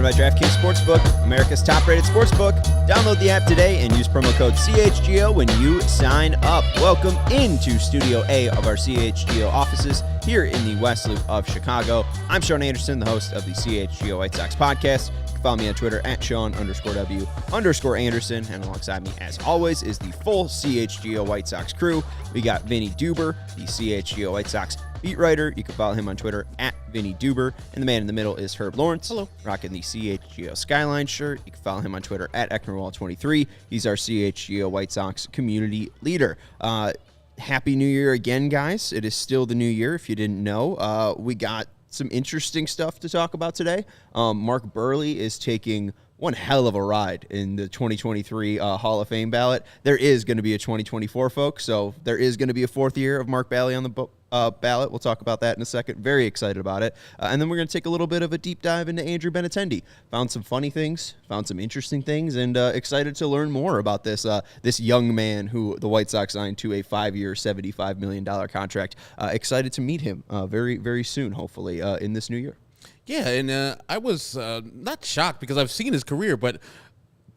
presented by DraftKings Sportsbook, America's top-rated sportsbook. Download the app today and use promo code CHGO when you sign up. Welcome into Studio A of our CHGO offices here in the West Loop of Chicago. I'm Sean Anderson, the host of the CHGO White Sox podcast. You can follow me on Twitter at Sean_W_Anderson. And alongside me, as always, is the full CHGO White Sox crew. We got Vinnie Duber, the CHGO White Sox beat writer. You can follow him on Twitter at Vinnie Duber. And the man in the middle is Herb Lawrence. Hello. Rocking the CHGO Skyline shirt. You can follow him on Twitter at Ecknerwall23. He's our CHGO White Sox community leader. Happy New Year again, guys. It is still the new year, if you didn't know. We got some interesting stuff to talk about today. Mark Buehrle is taking one hell of a ride in the 2023 Hall of Fame ballot. There is going to be a 2024, folks, so there is going to be a fourth year of Mark Buehrle on the ballot. We'll talk about that in a second. Very excited about it. And then we're going to take a little bit of a deep dive into Andrew Benintendi. Found some funny things, found some interesting things, and excited to learn more about this this young man who the White Sox signed to a 5-year, $75 million contract. Excited to meet him very, very soon, hopefully, in this new year. Yeah, and I was not shocked because I've seen his career, but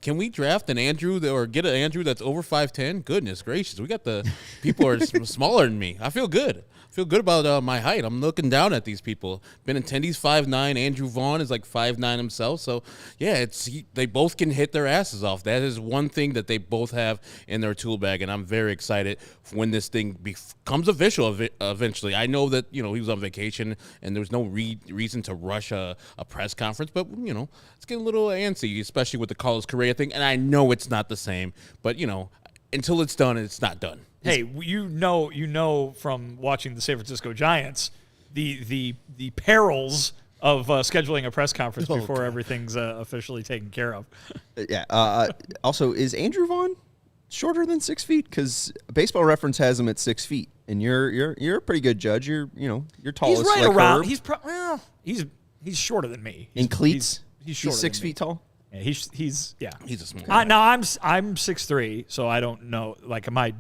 can we draft an Andrew or get an Andrew that's over 5'10"? Goodness gracious, we got the people are smaller than me. I feel good. I feel good about my height. I'm looking down at these people. Benintendi's 5'9", Andrew Vaughn is like 5'9" himself. So yeah, they both can hit their asses off. That is one thing that they both have in their tool bag, and I'm very excited when this thing becomes official eventually. I know that he was on vacation and there was no reason to rush a press conference, but it's getting a little antsy, especially with the Carlos Correa thing. And I know it's not the same, but until it's done, it's not done. Hey, you know from watching the San Francisco Giants the perils of scheduling a press conference before everything's officially taken care of. Yeah. Also, is Andrew Vaughn shorter than 6 feet? Because Baseball Reference has him at 6 feet, and you're a pretty good judge. You're tallest. He's right like around. Herb. He's shorter than me. In cleats, he's 6 feet tall. Yeah, he's a small guy. Now I'm 6'3", so I don't know. Like my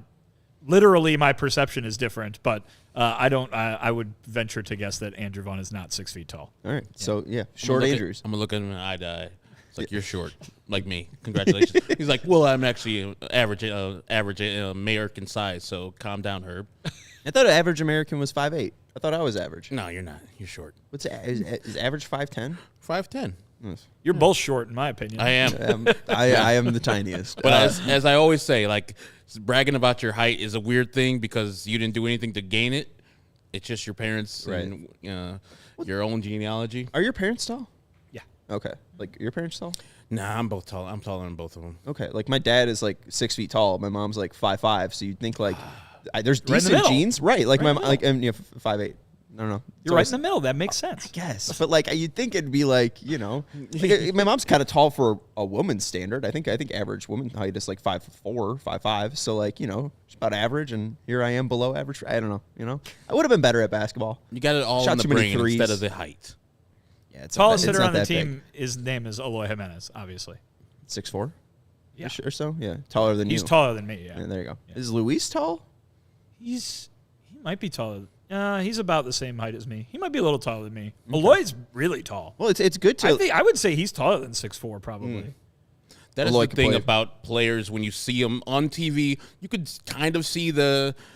perception is different, but I would venture to guess that Andrew Vaughn is not 6 feet tall. All right, so short Andrews. I'm gonna look at him eye to eye. It's like, you're short, like me. Congratulations. He's like, well, I'm actually average American size, so calm down, Herb. I thought an average American was 5'8". I thought I was average. No, you're not. You're short. Is average 5'10"? 5'10". Yes. You're both short, in my opinion. I am. I am the tiniest. But as I always say, like, bragging about your height is a weird thing because you didn't do anything to gain it. It's just your parents and your own genealogy. Are your parents tall? Yeah. Okay. Like, your parents tall? Nah, I'm both tall. I'm taller than both of them. Okay. Like, my dad is like 6 feet tall. My mom's like 5'5". So you'd think like there's Right in the decent middle. genes, right? Like Right my in the middle. 5'8". I don't know. You're right in the middle. That makes sense. I guess. But like you'd think it'd be like, like, my mom's kind of tall for a woman's standard. I think average woman height is like 5'4", 5'5". So like, it's about average, and here I am below average. I don't know. I would have been better at basketball. You got it all Shot in the too many brain threes. instead of the height. Yeah, it's Tallest not hitter on the that team, his name is Eloy Jimenez, obviously. 6'4"? Yeah. Or so? Yeah. Taller than you. He's taller than me, yeah. Yeah, there you go. Yeah. Is Luis tall? He might be taller. He's about the same height as me. He might be a little taller than me. Okay. Eloy's really tall. Well, it's good to... I would say he's taller than 6'4", probably. That is the thing about players. When you see them on TV, you could kind of see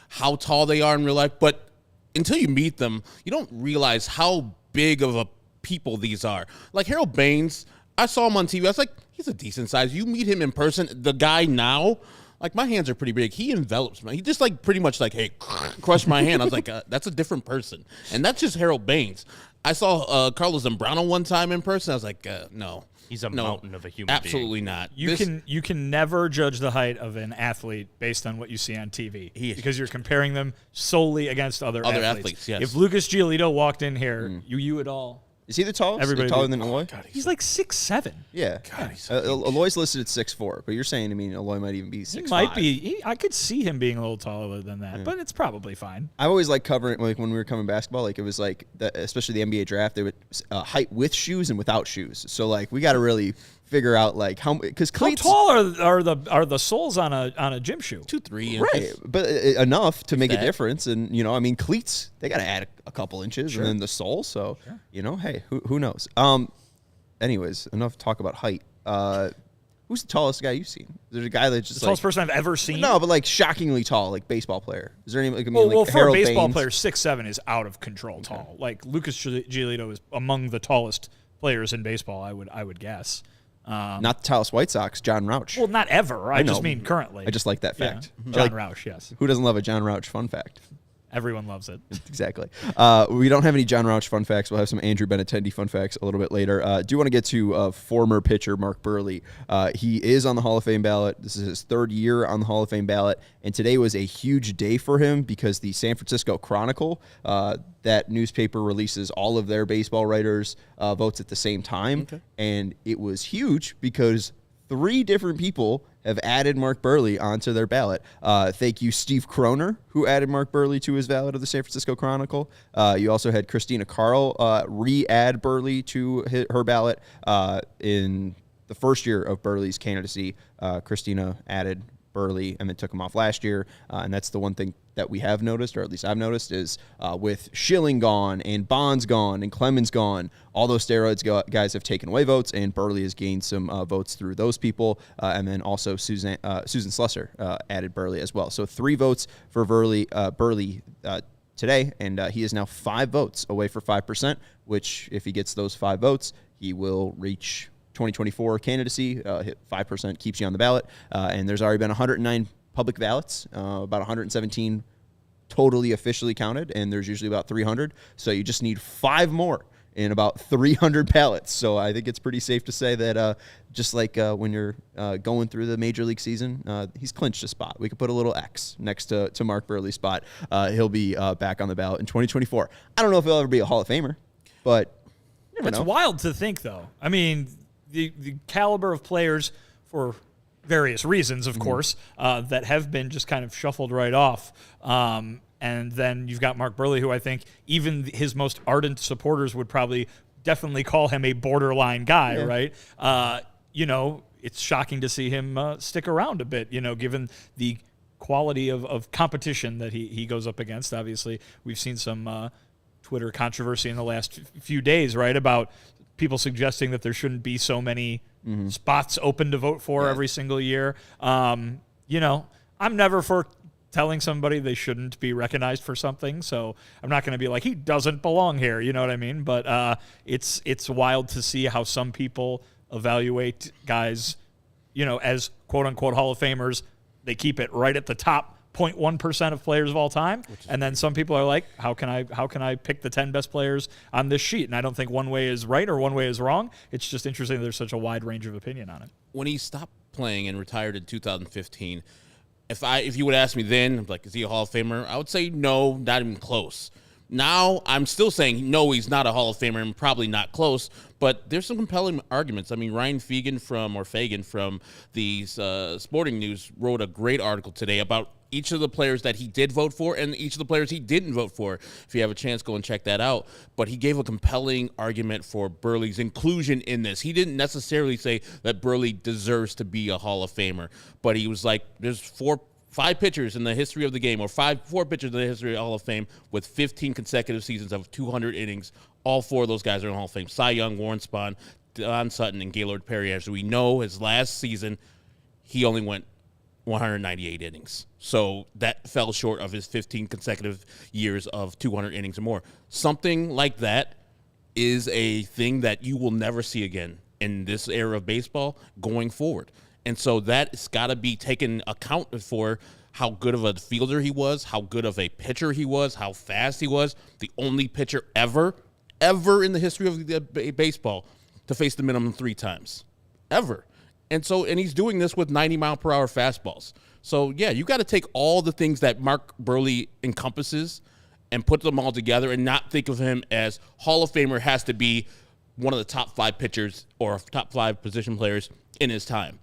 how tall they are in real life, but until you meet them, you don't realize how big of a people these are. Like Harold Baines, I saw him on TV. I was like, he's a decent size. You meet him in person, the guy now, like my hands are pretty big. He envelops me. He just like pretty much like, hey, crush my hand. I was like, that's a different person. And that's just Harold Baines. I saw Carlos Zambrano one time in person. I was like, no. He's a mountain of a human Absolutely being. not. You can never judge the height of an athlete based on what you see on TV because you're comparing them solely against other athletes. Yes. If Lucas Giolito walked in here, you would all. Is he the tallest? Everybody taller than Eloy? God, he's like 6'7". Yeah. God, he's so Eloy's listed at 6'4", but you're saying, Eloy might even be 6'5". He might be. I could see him being a little taller than that, but it's probably fine. I always like covering, like when we were covering basketball, like it was like, especially the NBA draft, they would height with shoes and without shoes. So like we got to really figure out like how cleats, how tall are the soles on a gym shoe? 2-3 inches. right? But enough to make a difference. And cleats, they got to add a couple inches, and then the sole. So hey, who knows? anyways, enough talk about height. Who's the tallest guy you've seen? There's a guy that's just the tallest person I've ever seen. No, but like shockingly tall, like baseball player. Is there any? Like, Well, for Harold a baseball Baines? player, 6'7" is out of control tall. Like Lucas Giolito is among the tallest players in baseball. I would guess. Not the tallest White Sox, John Rauch. Well, not ever. I just mean currently. I just like that fact. Yeah. John Rauch, yes. Who doesn't love a John Rauch fun fact? Everyone loves it. Exactly. We don't have any John Rauch fun facts. We'll have some Andrew Benintendi fun facts a little bit later. Do want to get to former pitcher Mark Buehrle. He is on the Hall of Fame ballot. This is his third year on the Hall of Fame ballot, and today was a huge day for him because the San Francisco Chronicle, that newspaper releases all of their baseball writers' votes at the same time, and it was huge because 3 different people have added Mark Buehrle onto their ballot. Thank you, Steve Kroner, who added Mark Buehrle to his ballot of the San Francisco Chronicle. You also had Christina Carl re-add Buehrle to her ballot in the first year of Buehrle's candidacy. Christina added Buehrle and then took him off last year. And that's the one thing that we have noticed, or at least I've noticed, is with Schilling gone and Bonds gone and Clemens gone, all those steroids guys have taken away votes, and Buehrle has gained some votes through those people. And then also Susan Slusser added Buehrle as well. So 3 votes for Buehrle today, and he is now 5 votes away for 5%, which if he gets those 5 votes, he will reach 2024 candidacy. Hit 5% keeps you on the ballot, and there's already been 109 public ballots, about 117 totally officially counted, and there's usually about 300. So you just need 5 more in about 300 ballots. So I think it's pretty safe to say that just like when you're going through the major league season, he's clinched a spot. We could put a little X next to Mark Buehrle's spot. He'll be back on the ballot in 2024. I don't know if he'll ever be a Hall of Famer, but you never know. It's wild to think, though. I mean, the caliber of players for various reasons, of course, that have been just kind of shuffled right off. And then you've got Mark Buehrle, who I think even his most ardent supporters would probably definitely call him a borderline guy, right? It's shocking to see him stick around a bit, given the quality of competition that he goes up against. Obviously, we've seen some Twitter controversy in the last few days, right, about people suggesting that there shouldn't be so many spots open to vote for every single year. I'm never for telling somebody they shouldn't be recognized for something, so I'm not going to be like, he doesn't belong here, you know what I mean? But it's wild to see how some people evaluate guys, as quote-unquote Hall of Famers. They keep it right at the top 0.1% of players of all time, and then some people are like, how can I pick the 10 best players on this sheet? And I don't think one way is right or one way is wrong. It's just interesting that there's such a wide range of opinion on it. When he stopped playing and retired in 2015, if you would ask me then, I'm like, is he a Hall of Famer? I would say no, not even close. Now I'm still saying no, he's not a Hall of Famer and probably not close, but there's some compelling arguments. I mean, Ryan Fagan from the Sporting News wrote a great article today about each of the players that he did vote for and each of the players he didn't vote for. If you have a chance, go and check that out. But he gave a compelling argument for Buehrle's inclusion in this. He didn't necessarily say that Buehrle deserves to be a Hall of Famer, but he was like, there's 5 pitchers in the history of the game, or 4 pitchers in the history of the Hall of Fame with 15 consecutive seasons of 200 innings. All 4 of those guys are in the Hall of Fame. Cy Young, Warren Spahn, Don Sutton, and Gaylord Perry. As we know, his last season, he only went 198 innings. So that fell short of his 15 consecutive years of 200 innings or more. Something like that is a thing that you will never see again in this era of baseball going forward. And so that's got to be taken account for, how good of a fielder he was, how good of a pitcher he was, how fast he was. The only pitcher ever in the history of baseball to face the minimum 3 times. Ever. And he's doing this with 90-mile-per-hour fastballs. So, yeah, you got to take all the things that Mark Buehrle encompasses and put them all together and not think of him as Hall of Famer has to be one of the top 5 pitchers or top 5 position players in his time.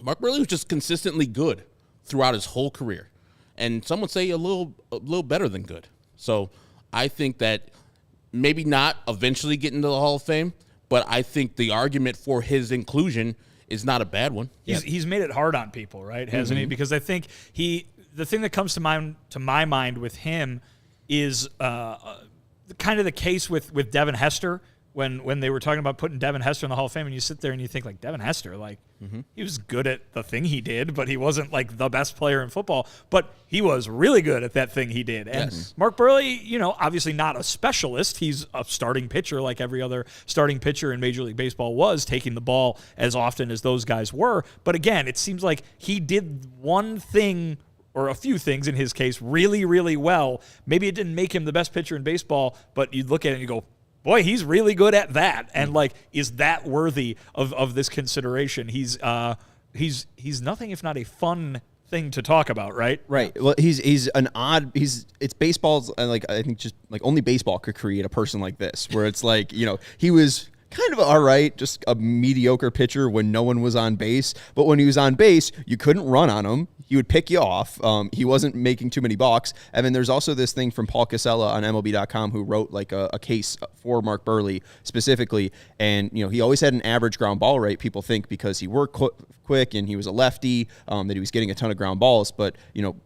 Mark Buehrle was just consistently good throughout his whole career. And some would say a little better than good. So I think that maybe not eventually get into the Hall of Fame, but I think the argument for his inclusion is not a bad one. He's made it hard on people, right? Hasn't he? Because I think the thing that comes to my mind with him is kind of the case with Devin Hester when they were talking about putting Devin Hester in the Hall of Fame, and you sit there and you think, like, Devin Hester, like, he was good at the thing he did, but he wasn't, like, the best player in football. But he was really good at that thing he did. And Mark Buehrle, obviously not a specialist. He's a starting pitcher like every other starting pitcher in Major League Baseball was, taking the ball as often as those guys were. But, again, it seems like he did one thing or a few things in his case really, really well. Maybe it didn't make him the best pitcher in baseball, but you look at it and you go, boy, he's really good at that. And, like, is that worthy of this consideration? He's nothing if not a fun thing to talk about, right? Right. Well, it's baseball's, like, I think just, like, only baseball could create a person like this, where it's like, he was kind of all right, just a mediocre pitcher when no one was on base. But when he was on base, you couldn't run on him. He would pick you off. He wasn't making too many balks. And then there's also this thing from Paul Casella on MLB.com who wrote like a case for Mark Buehrle specifically. And, he always had an average ground ball rate, people think, because he worked quick and he was a lefty, that he was getting a ton of ground balls. But,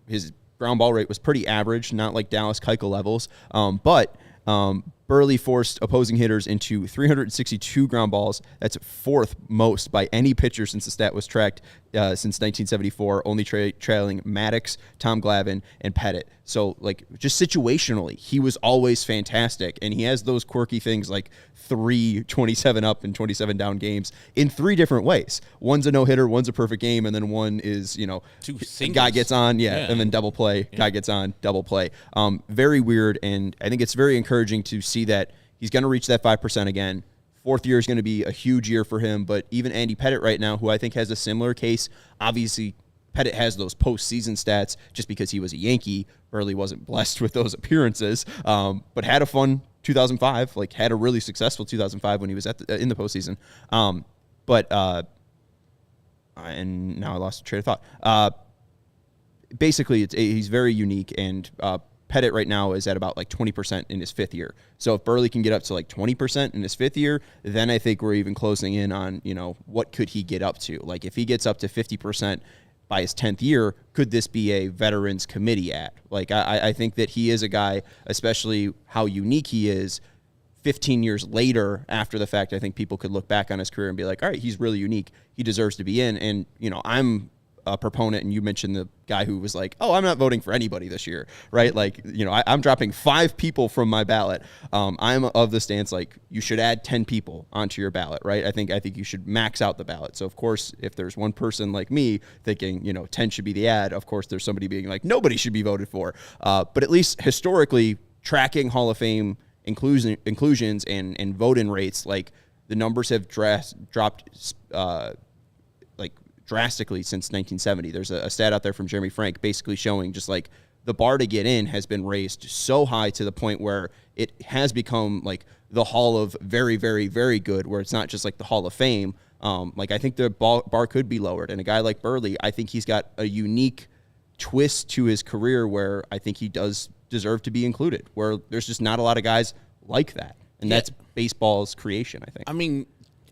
his ground ball rate was pretty average, not like Dallas Keuchel levels. But Buehrle forced opposing hitters into 362 ground balls. That's fourth most by any pitcher since the stat was tracked since 1974, only trailing Maddox, Tom Glavine, and Pettit. So, like, just situationally, he was always fantastic, and he has those quirky things like 3 27 up and 27 down games in 3 different ways. One's a no-hitter, one's a perfect game, and then one is, two guy gets on, and then double play, guy gets on, double play. Very weird, and I think it's very encouraging to see that he's going to reach that 5% again. Fourth year is going to be a huge year for him, but even Andy Pettit right now, who I think has a similar case, obviously Pettit has those postseason stats just because he was a Yankee. Buehrle wasn't blessed with those appearances, but had a fun 2005, like had a really successful 2005 when he was in the postseason. And now I lost the train of thought. Basically, he's very unique, and Pettit right now is at about like 20% in his 5th year. So if Buehrle can get up to like 20% in his 5th year, then I think we're even closing in on, what could he get up to? Like if he gets up to 50% by his 10th year, could this be a veterans committee at? Like I think that he is a guy, especially how unique he is, 15 years later after the fact, I think people could look back on his career and be like, all right, he's really unique. He deserves to be in. And, I'm a proponent, and you mentioned the guy who was like, oh, I'm not voting for anybody this year, right? Like, I'm dropping 5 people from my ballot. I'm of the stance, like, you should add 10 people onto your ballot, right? I think you should max out the ballot. So, of course, if there's one person like me thinking, 10 should be the ad, of course, there's somebody being like, nobody should be voted for. But at least historically, tracking Hall of Fame inclusions and vote-in rates, like, the numbers have dropped drastically since 1970. There's a stat out there from Jeremy Frank basically showing just like the bar to get in has been raised so high to the point where it has become like the Hall of very, very, very good, where it's not just like the Hall of Fame. I think the bar could be lowered. And a guy like Buehrle, I think he's got a unique twist to his career where I think he does deserve to be included, where there's just not a lot of guys like that. And that's baseball's creation, I think. I mean,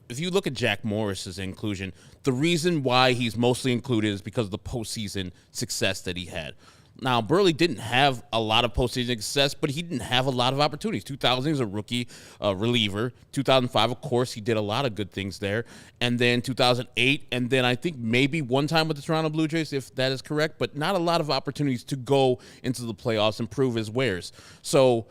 if you look at Jack Morris's inclusion, the reason why he's mostly included is because of the postseason success that he had. Now, Buehrle didn't have a lot of postseason success, but he didn't have a lot of opportunities. 2000, he was a rookie reliever. 2005, of course, he did a lot of good things there. And then 2008, and then I think maybe one time with the Toronto Blue Jays, if that is correct, but not a lot of opportunities to go into the playoffs and prove his wares. So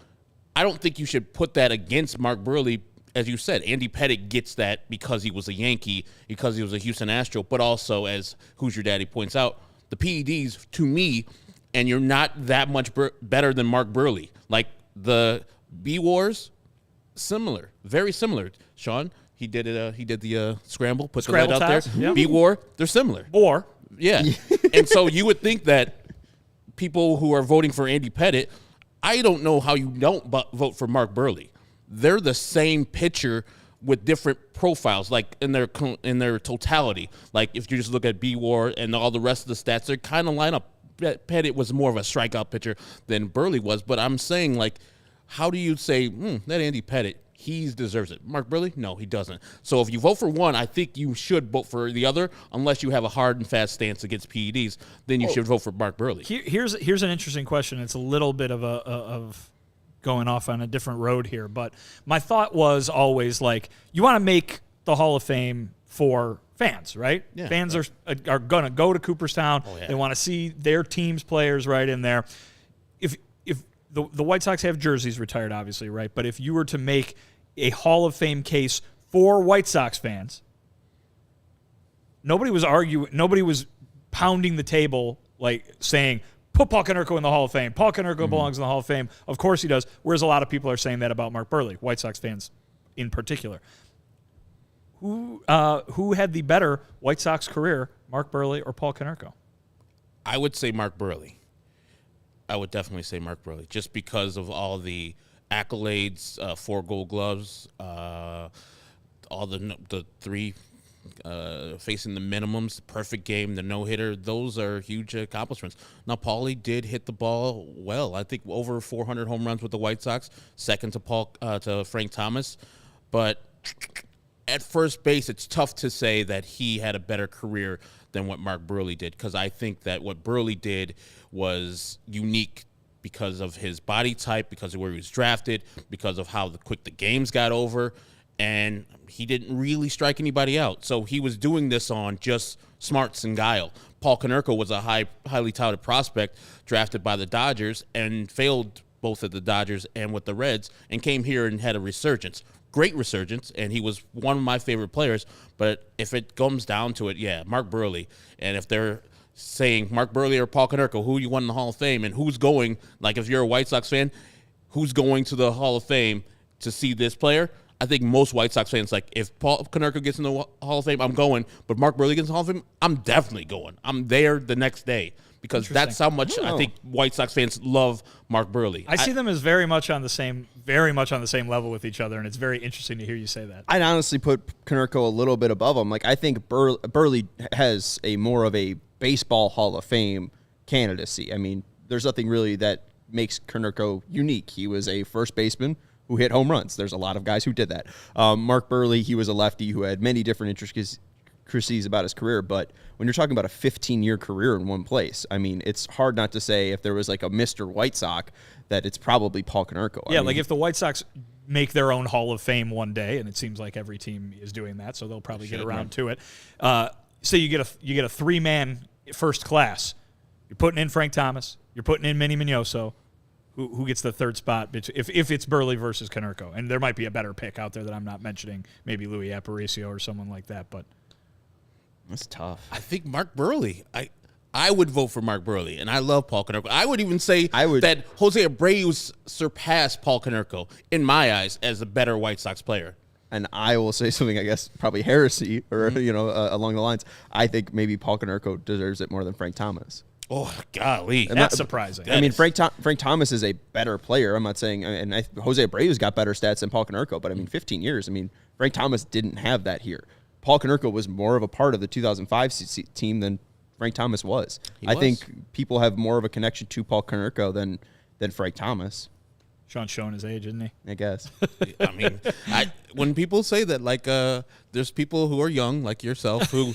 I don't think you should put that against Mark Buehrle. As you said, Andy Pettit gets that because he was a Yankee, because he was a Houston Astro, but also, as Who's Your Daddy points out, the PEDs, to me, and you're not that much better than Mark Buehrle. Like, the B-Wars, similar, very similar. Sean, he did the scramble, put the lead out there. Yeah. B-War, they're similar. War. Yeah. And so you would think that people who are voting for Andy Pettit, I don't know how you don't vote for Mark Buehrle. They're the same pitcher with different profiles, like in their totality. Like if you just look at B-War and all the rest of the stats, they kind of line up. Pettit was more of a strikeout pitcher than Buehrle was, but I'm saying, like, how do you say, that Andy Pettit, he deserves it. Mark Buehrle, no, he doesn't. So if you vote for one, I think you should vote for the other, unless you have a hard and fast stance against PEDs, then you should vote for Mark Buehrle. Here's an interesting question. It's a little bit of going off on a different road here, but my thought was always like, you want to make the Hall of Fame for fans, right? Yeah, fans are going to go to Cooperstown. Oh, yeah. They want to see their team's players right in there. If the White Sox have jerseys retired, obviously, right? But if you were to make a Hall of Fame case for White Sox fans, nobody was pounding the table like saying, put Paul Konerko in the Hall of Fame. Paul Konerko belongs in the Hall of Fame. Of course he does. Whereas a lot of people are saying that about Mark Buehrle, White Sox fans in particular. Who had the better White Sox career, Mark Buehrle or Paul Konerko? I would say Mark Buehrle. I would definitely say Mark Buehrle, just because of all the accolades, 4 Gold Gloves, all the 3 facing the minimums, the perfect game, the no-hitter. Those are huge accomplishments. Now, Paulie did hit the ball well. I think over 400 home runs with the White Sox, second to Frank Thomas. But at first base, it's tough to say that he had a better career than what Mark Buehrle did, because I think that what Buehrle did was unique because of his body type, because of where he was drafted, because of how quick the games got over, and he didn't really strike anybody out. So he was doing this on just smarts and guile. Paul Konerko was a highly touted prospect drafted by the Dodgers and failed both at the Dodgers and with the Reds, and came here and had a resurgence. Great resurgence, and he was one of my favorite players. But if it comes down to it, yeah, Mark Buehrle. And if they're saying Mark Buehrle or Paul Konerko, who you want in the Hall of Fame, and who's going, like if you're a White Sox fan, who's going to the Hall of Fame to see this player? I think most White Sox fans, like, if Paul Konerko gets in the Hall of Fame, I'm going. But Mark Buehrle gets in the Hall of Fame, I'm definitely going. I'm there the next day. Because that's how much I think White Sox fans love Mark Buehrle. I see them as very much on the same level with each other, and it's very interesting to hear you say that. I'd honestly put Konerko a little bit above him. Like, I think Buehrle has a more of a baseball Hall of Fame candidacy. I mean, there's nothing really that makes Konerko unique. He was a first baseman who hit home runs. There's a lot of guys who did that. Mark Buehrle, he was a lefty who had many different intricacies about his career, but when you're talking about a 15-year career in one place, I mean, it's hard not to say if there was like a Mr. White Sox that it's probably Paul Konerko. Yeah, like if the White Sox make their own Hall of Fame one day, and it seems like every team is doing that, so they'll probably get around to it. Say you get a 3-man first class. You're putting in Frank Thomas. You're putting in Manny Mignoso. Who gets the third spot if it's Buehrle versus Konerko? And there might be a better pick out there that I'm not mentioning, maybe Louis Aparicio or someone like that, but that's tough. I think Mark Buehrle. I would vote for Mark Buehrle, and I love Paul Konerko. I would even say that Jose Abreu surpassed Paul Konerko, in my eyes, as a better White Sox player. And I will say something, I guess, probably heresy, or along the lines. I think maybe Paul Konerko deserves it more than Frank Thomas. Oh, golly. That's surprising. I mean, Frank Thomas is a better player. I'm not saying, and Jose Abreu's got better stats than Paul Konerko, but I mean, 15 years. I mean, Frank Thomas didn't have that here. Paul Konerko was more of a part of the 2005 team than Frank Thomas was. I think people have more of a connection to Paul Konerko than Frank Thomas. Sean's showing his age, isn't he? I guess. I mean, when people say that, like, there's people who are young, like yourself, who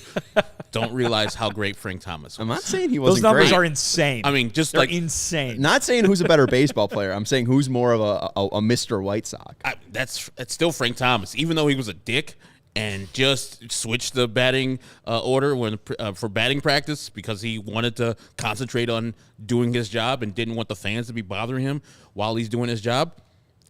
don't realize how great Frank Thomas was. I'm not saying he wasn't great. Those numbers great. are insane. I mean, They're insane. Not saying who's a better baseball player. I'm saying who's more of a Mr. White Sox. That's still Frank Thomas, even though he was a dick and just switched the batting order for batting practice because he wanted to concentrate on doing his job and didn't want the fans to be bothering him while he's doing his job.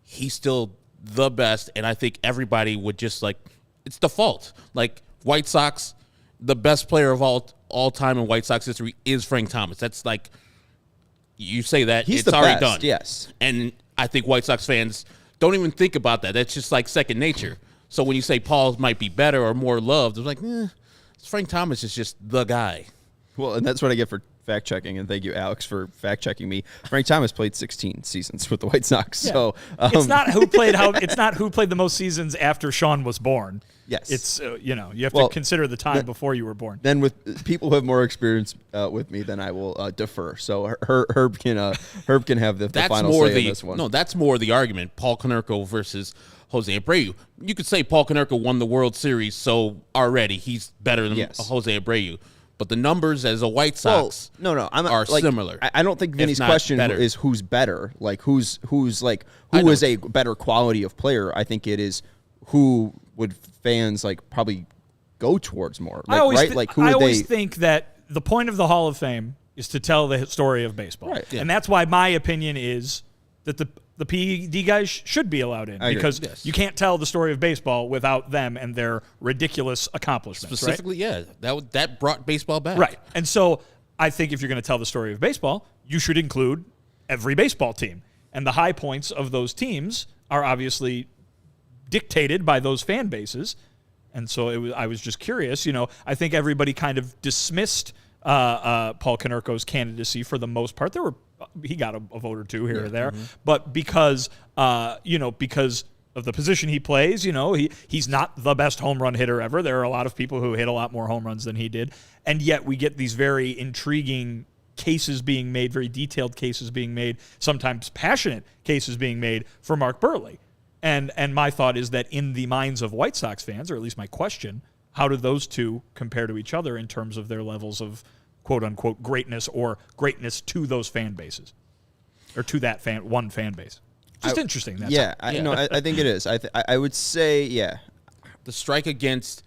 He's still the best, and I think everybody would just, like, it's default. Like, White Sox, the best player of all time in White Sox history is Frank Thomas. That's like, you say that, He's it's the already best, done. yes. And I think White Sox fans don't even think about that. That's just like second nature. So when you say Paul might be better or more loved, it's like, Frank Thomas is just the guy. Well, and that's what I get for fact-checking, and thank you, Alex, for fact-checking me. Frank Thomas played 16 seasons with the White Sox. Yeah. So it's not who played the most seasons after Sean was born. Yes. It's, you have to consider the time before you were born. Then with people who have more experience with me, then I will defer. So Herb can have the final say on this one. No, that's more the argument, Paul Konerko versus Jose Abreu. You could say Paul Konerko won the World Series, so already he's better than Jose Abreu. but the numbers as a White Sox are similar. I don't think Vinny's question is who's better. Like who is a better quality of player. I think it is who would fans like probably go towards more. Like, I always think that the point of the Hall of Fame is to tell the story of baseball. Right. Yeah. And that's why my opinion is that the PED guys should be allowed in because you can't tell the story of baseball without them and their ridiculous accomplishments. Specifically, that brought baseball back. Right. And so I think if you're going to tell the story of baseball, you should include every baseball team. And the high points of those teams are obviously dictated by those fan bases. And so I was just curious. I think everybody kind of dismissed Paul Konerko's candidacy for the most part. He got a vote or two here or there, but because of the position he plays, he's not the best home run hitter ever. There are a lot of people who hit a lot more home runs than he did, and yet we get these very intriguing cases being made, very detailed cases being made, sometimes passionate cases being made for Mark Buehrle. And my thought is that in the minds of White Sox fans, or at least my question, how do those two compare to each other in terms of their levels of quote-unquote greatness or greatness to those fan bases or to that one fan base? Just interesting. That's I think it is. I would say, the strike against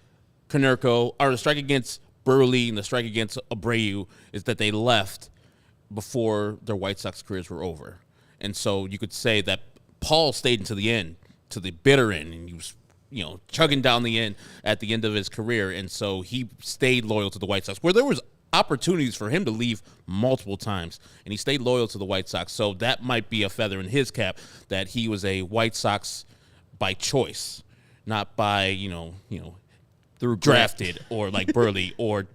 Konerko, or the strike against Buehrle and the strike against Abreu is that they left before their White Sox careers were over. And so you could say that Paul stayed until the end, to the bitter end, and he was chugging down the end at the end of his career. And so he stayed loyal to the White Sox, where there was opportunities for him to leave multiple times, and he stayed loyal to the White Sox. So that might be a feather in his cap that he was a White Sox by choice, not by, through drafted or like Buehrle or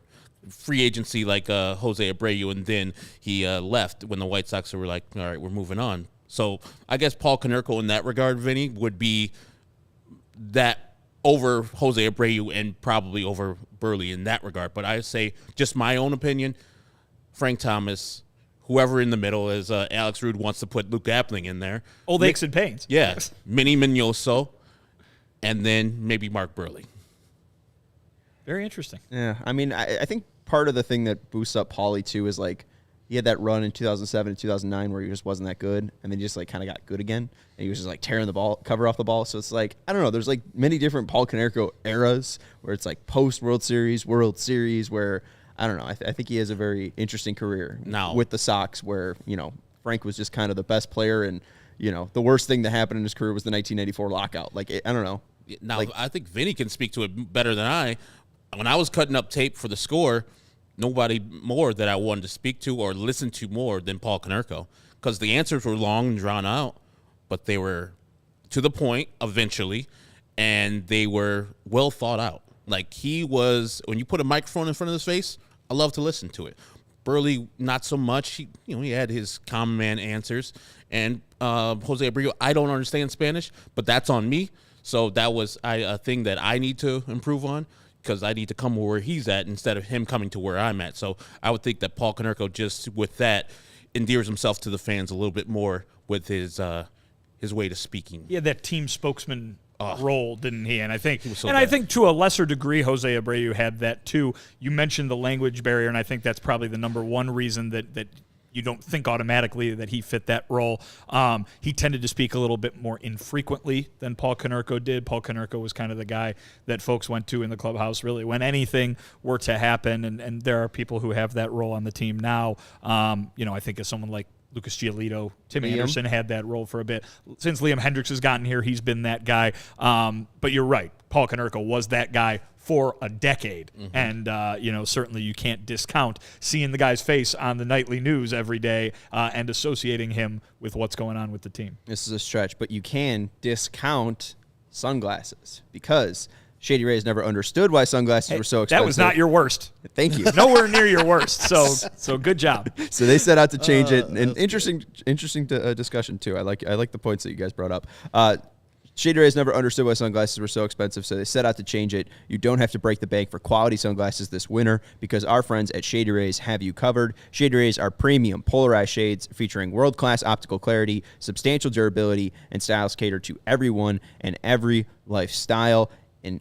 free agency like Jose Abreu, and then he left when the White Sox were like, all right, we're moving on. So I guess Paul Konerko in that regard, Vinny, would be that over Jose Abreu and probably over Buehrle in that regard. But I say, just my own opinion, Frank Thomas, whoever in the middle, as Alex Rude wants to put Luke Appling in there. Old aches and pains. Yeah, Minnie Mignoso, and then maybe Mark Buehrle. Very interesting. Yeah, I mean, I think part of the thing that boosts up Paulie, too, is like, he had that run in 2007 and 2009 where he just wasn't that good, and then he just like kind of got good again, and he was just like tearing the ball, cover off the ball. So it's like, I don't know, there's like many different Paul Konerko eras where it's like post World Series, where I don't know. I think he has a very interesting career now with the Sox, where Frank was just kind of the best player, and the worst thing that happened in his career was the 1994 lockout. Like I don't know. Now I think Vinny can speak to it better than I. When I was cutting up tape for the Score, nobody more that I wanted to speak to or listen to more than Paul Konerko, because the answers were long and drawn out, but they were to the point eventually, and they were well thought out. Like he was, when you put a microphone in front of his face, I love to listen to it. Buehrle, not so much. He had his common man answers, and Jose Abreu, I don't understand Spanish, but that's on me. So that was a thing that I need to improve on, because I need to come where he's at instead of him coming to where I'm at. So I would think that Paul Konerko, just with that, endears himself to the fans a little bit more with his way to speaking. Yeah, that team spokesman role, didn't he? And I think, I think to a lesser degree, Jose Abreu had that too. You mentioned the language barrier, and I think that's probably the number one reason that you don't think automatically that he fit that role. He tended to speak a little bit more infrequently than Paul Konerko did. Paul Konerko was kind of the guy that folks went to in the clubhouse really when anything were to happen, and there are people who have that role on the team now. I think of someone like Lucas Giolito. Tim Anderson had that role for a bit. Since Liam Hendricks has gotten here, he's been that guy. But you're right. Paul Konerko was that guy for a decade. Mm-hmm. And, certainly you can't discount seeing the guy's face on the nightly news every day and associating him with what's going on with the team. This is a stretch, but you can discount sunglasses, because Shady Rays never understood why sunglasses were so expensive. That was not your worst. Thank you. Nowhere near your worst. So good job. So they set out to change it. And interesting discussion too. I like the points that you guys brought up. Shady Rays never understood why sunglasses were so expensive, so they set out to change it. You don't have to break the bank for quality sunglasses this winter, because our friends at Shady Rays have you covered. Shady Rays are premium polarized shades featuring world-class optical clarity, substantial durability, and styles cater to everyone and every lifestyle. And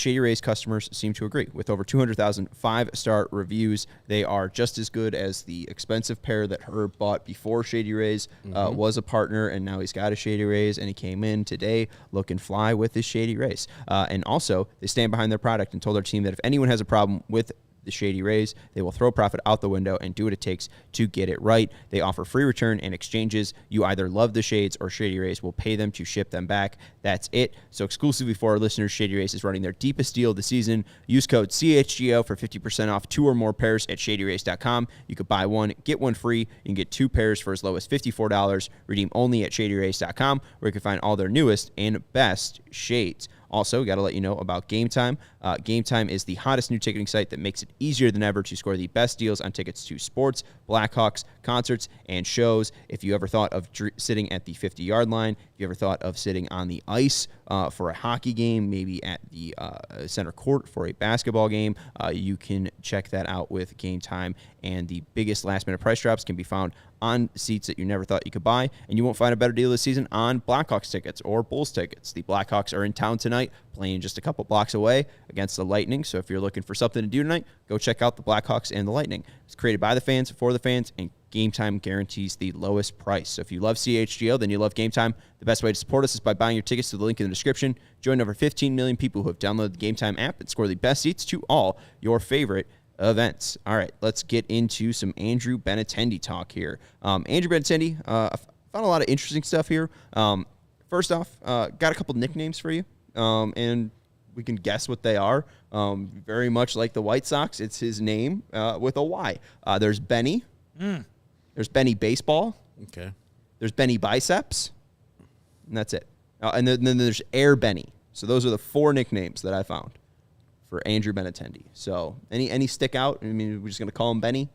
Shady Rays customers seem to agree. With over 200,000 5-star reviews, they are just as good as the expensive pair that Herb bought before Shady Rays was a partner, and now he's got a Shady Rays, and he came in today looking fly with his Shady Rays. And also, they stand behind their product and told our team that if anyone has a problem with the Shady Rays, they will throw profit out the window and do what it takes to get it right. They offer free return and exchanges. You either love the Shades or Shady Rays will pay them to ship them back. That's it. So exclusively for our listeners, Shady Rays is running their deepest deal of the season. Use code CHGO for 50% off 2 or more pairs at ShadyRays.com. You could buy one, get one free. You can get 2 pairs for as low as $54. Redeem only at ShadyRays.com, where you can find all their newest and best shades. Also, got to let you know about Game Time. Game Time is the hottest new ticketing site that makes it easier than ever to score the best deals on tickets to sports, Blackhawks, concerts, and shows. If you ever thought of sitting at the 50-yard line, if you ever thought of sitting on the ice for a hockey game, maybe at the center court for a basketball game, you can check that out with Game Time. And the biggest last-minute price drops can be found on seats that you never thought you could buy, and you won't find a better deal this season on Blackhawks tickets or Bulls tickets. The Blackhawks are in town tonight, playing just a couple blocks away against the Lightning, so if you're looking for something to do tonight, go check out the Blackhawks and the Lightning. It's created by the fans, for the fans, and Game Time guarantees the lowest price. So if you love CHGO, then you love Game Time. The best way to support us is by buying your tickets through the link in the description. Join over 15 million people who have downloaded the Game Time app and score the best seats to all your favorite events. All right, let's get into some Andrew Benintendi talk here. Andrew Benintendi, I found a lot of interesting stuff here. First off, got a couple nicknames for you, and we can guess what they are. Very much like the White Sox, it's his name with a Y. There's Benny. There's Benny Baseball. Okay. There's Benny Biceps. And that's it. And then there's Air Benny. So those are the 4 nicknames that I found for Andrew Benintendi. So any stick out? I mean, we're just going to call him Benny?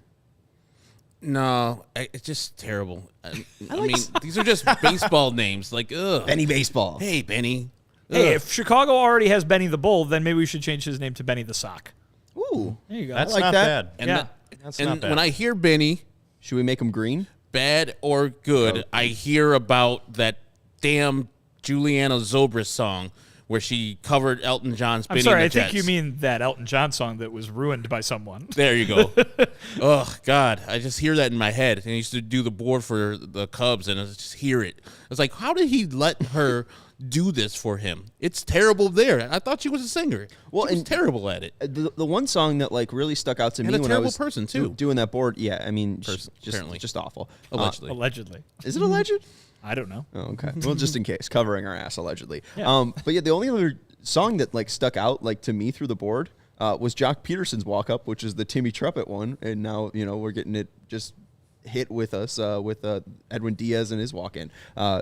No, it's just terrible. I mean, these are just baseball names. Like, ugh. Benny Baseball. Hey, Benny. Hey, Ugh. if Chicago already has Benny the Bull, then maybe we should change his name to Benny the Sock. Ooh. There you go. That's like not that. bad. Yeah. That's And not bad. when I hear Benny, Should we make him green? bad or good, I hear about that damn Juliana Zobris song where she covered Elton John's I'm Benny sorry, and I the think Jets. you mean that Elton John song that was ruined by someone. There you go. Oh, God. I just hear that in my head. And I used to do the board for the Cubs, and I just hear it. I was like, how did he let her do this for him? It's terrible there. I thought she was a singer. Well, She was and- terrible at it. The one song that like really stuck out to And me a when I terrible was person, too. doing that board, yeah, I mean, apparently. just awful. Allegedly. Allegedly. Is it alleged? I don't know. Oh, okay. Well, just in case, covering our ass allegedly. Yeah. But yeah, the only other song that like stuck out like to me through the board was Jock Peterson's Walk Up, which is the Timmy Trumpet one, and now we're getting it just hit with us with Edwin Diaz and his walk in.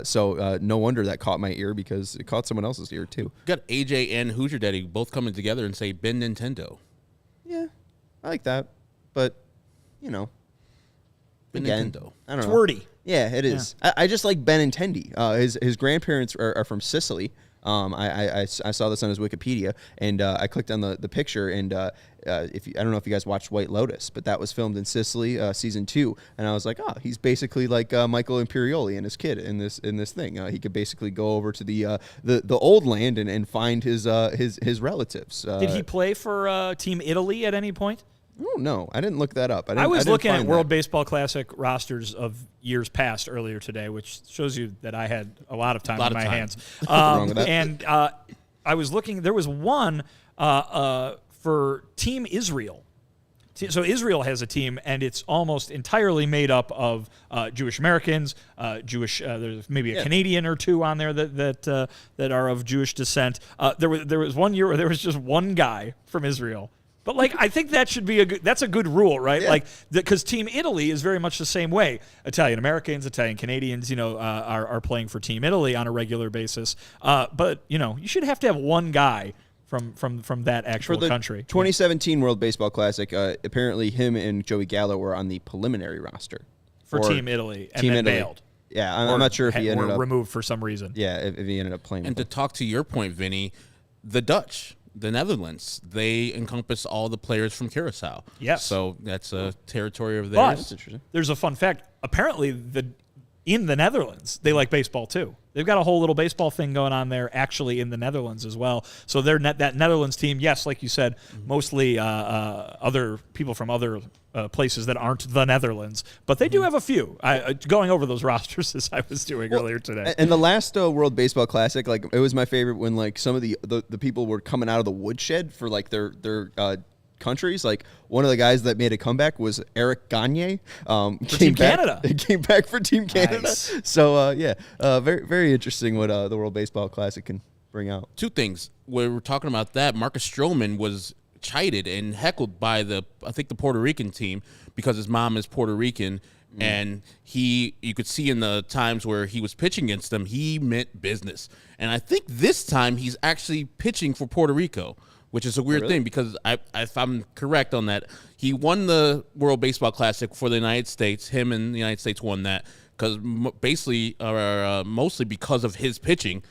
So no wonder that caught my ear because it caught someone else's ear too. Got AJ and Hoosier Daddy both coming together and say Ben Nintendo. Yeah, I like that, but Ben again, Nintendo. I don't It's know. wordy. Yeah, it is. I just like Benintendi. His grandparents are from Sicily. I saw this on his Wikipedia, and I clicked on the picture, and I don't know if you guys watched White Lotus, but that was filmed in Sicily, season 2, and I was like, oh, he's basically like Michael Imperioli and his kid in this thing. He could basically go over to the old land and find his relatives. Did he play for Team Italy at any point? Oh no, I didn't look that up. I was didn't looking at find World that. Baseball Classic rosters of years past earlier today, which shows you that I had a lot of time in my hands. wrong with that. And I was looking. There was one for Team Israel. So Israel has a team, and it's almost entirely made up of Jewish Americans, There's maybe a Canadian or two on there that are of Jewish descent. There was 1 year where there was just one guy from Israel. But like, I think that should be that's a good rule, right? Yeah. Like, because Team Italy is very much the same way. Italian Americans, Italian Canadians, are playing for Team Italy on a regular basis. But you should have to have one guy from that actual For the country. 2017 World Baseball Classic, apparently him and Joey Gallo were on the preliminary roster for Or Team Italy, and Team then Italy. bailed. Yeah, I'm not sure if he ended were up. removed for some reason. Yeah, if he ended up playing. And to with them. talk to your point, Vinny, the Dutch, the Netherlands, they encompass all the players from Curacao. Yes. So that's a territory of But theirs. That's interesting. there's a fun fact. Apparently, the in the Netherlands, they like baseball too. They've got a whole little baseball thing going on there, actually in the Netherlands as well. So they're that Netherlands team, yes, like you said, mostly other people from other places that aren't the Netherlands, but they do have a few. Going over those rosters as I was doing earlier today. And the last World Baseball Classic, like it was my favorite when like some of the people were coming out of the woodshed for like their countries. Like one of the guys that made a comeback was Eric Gagne. Team Canada. He came back for Team Canada. Nice. So very very interesting what the World Baseball Classic can bring out. Two things. When we're talking about that, Marcus Stroman was chided and heckled by the Puerto Rican team because his mom is Puerto Rican. And you could see in the times where he was pitching against them, he meant business. And I think this time he's actually pitching for Puerto Rico, which is a weird thing because if I'm correct on that, he won the World Baseball Classic for the United States. Him and the United States won that because mostly because of his pitching.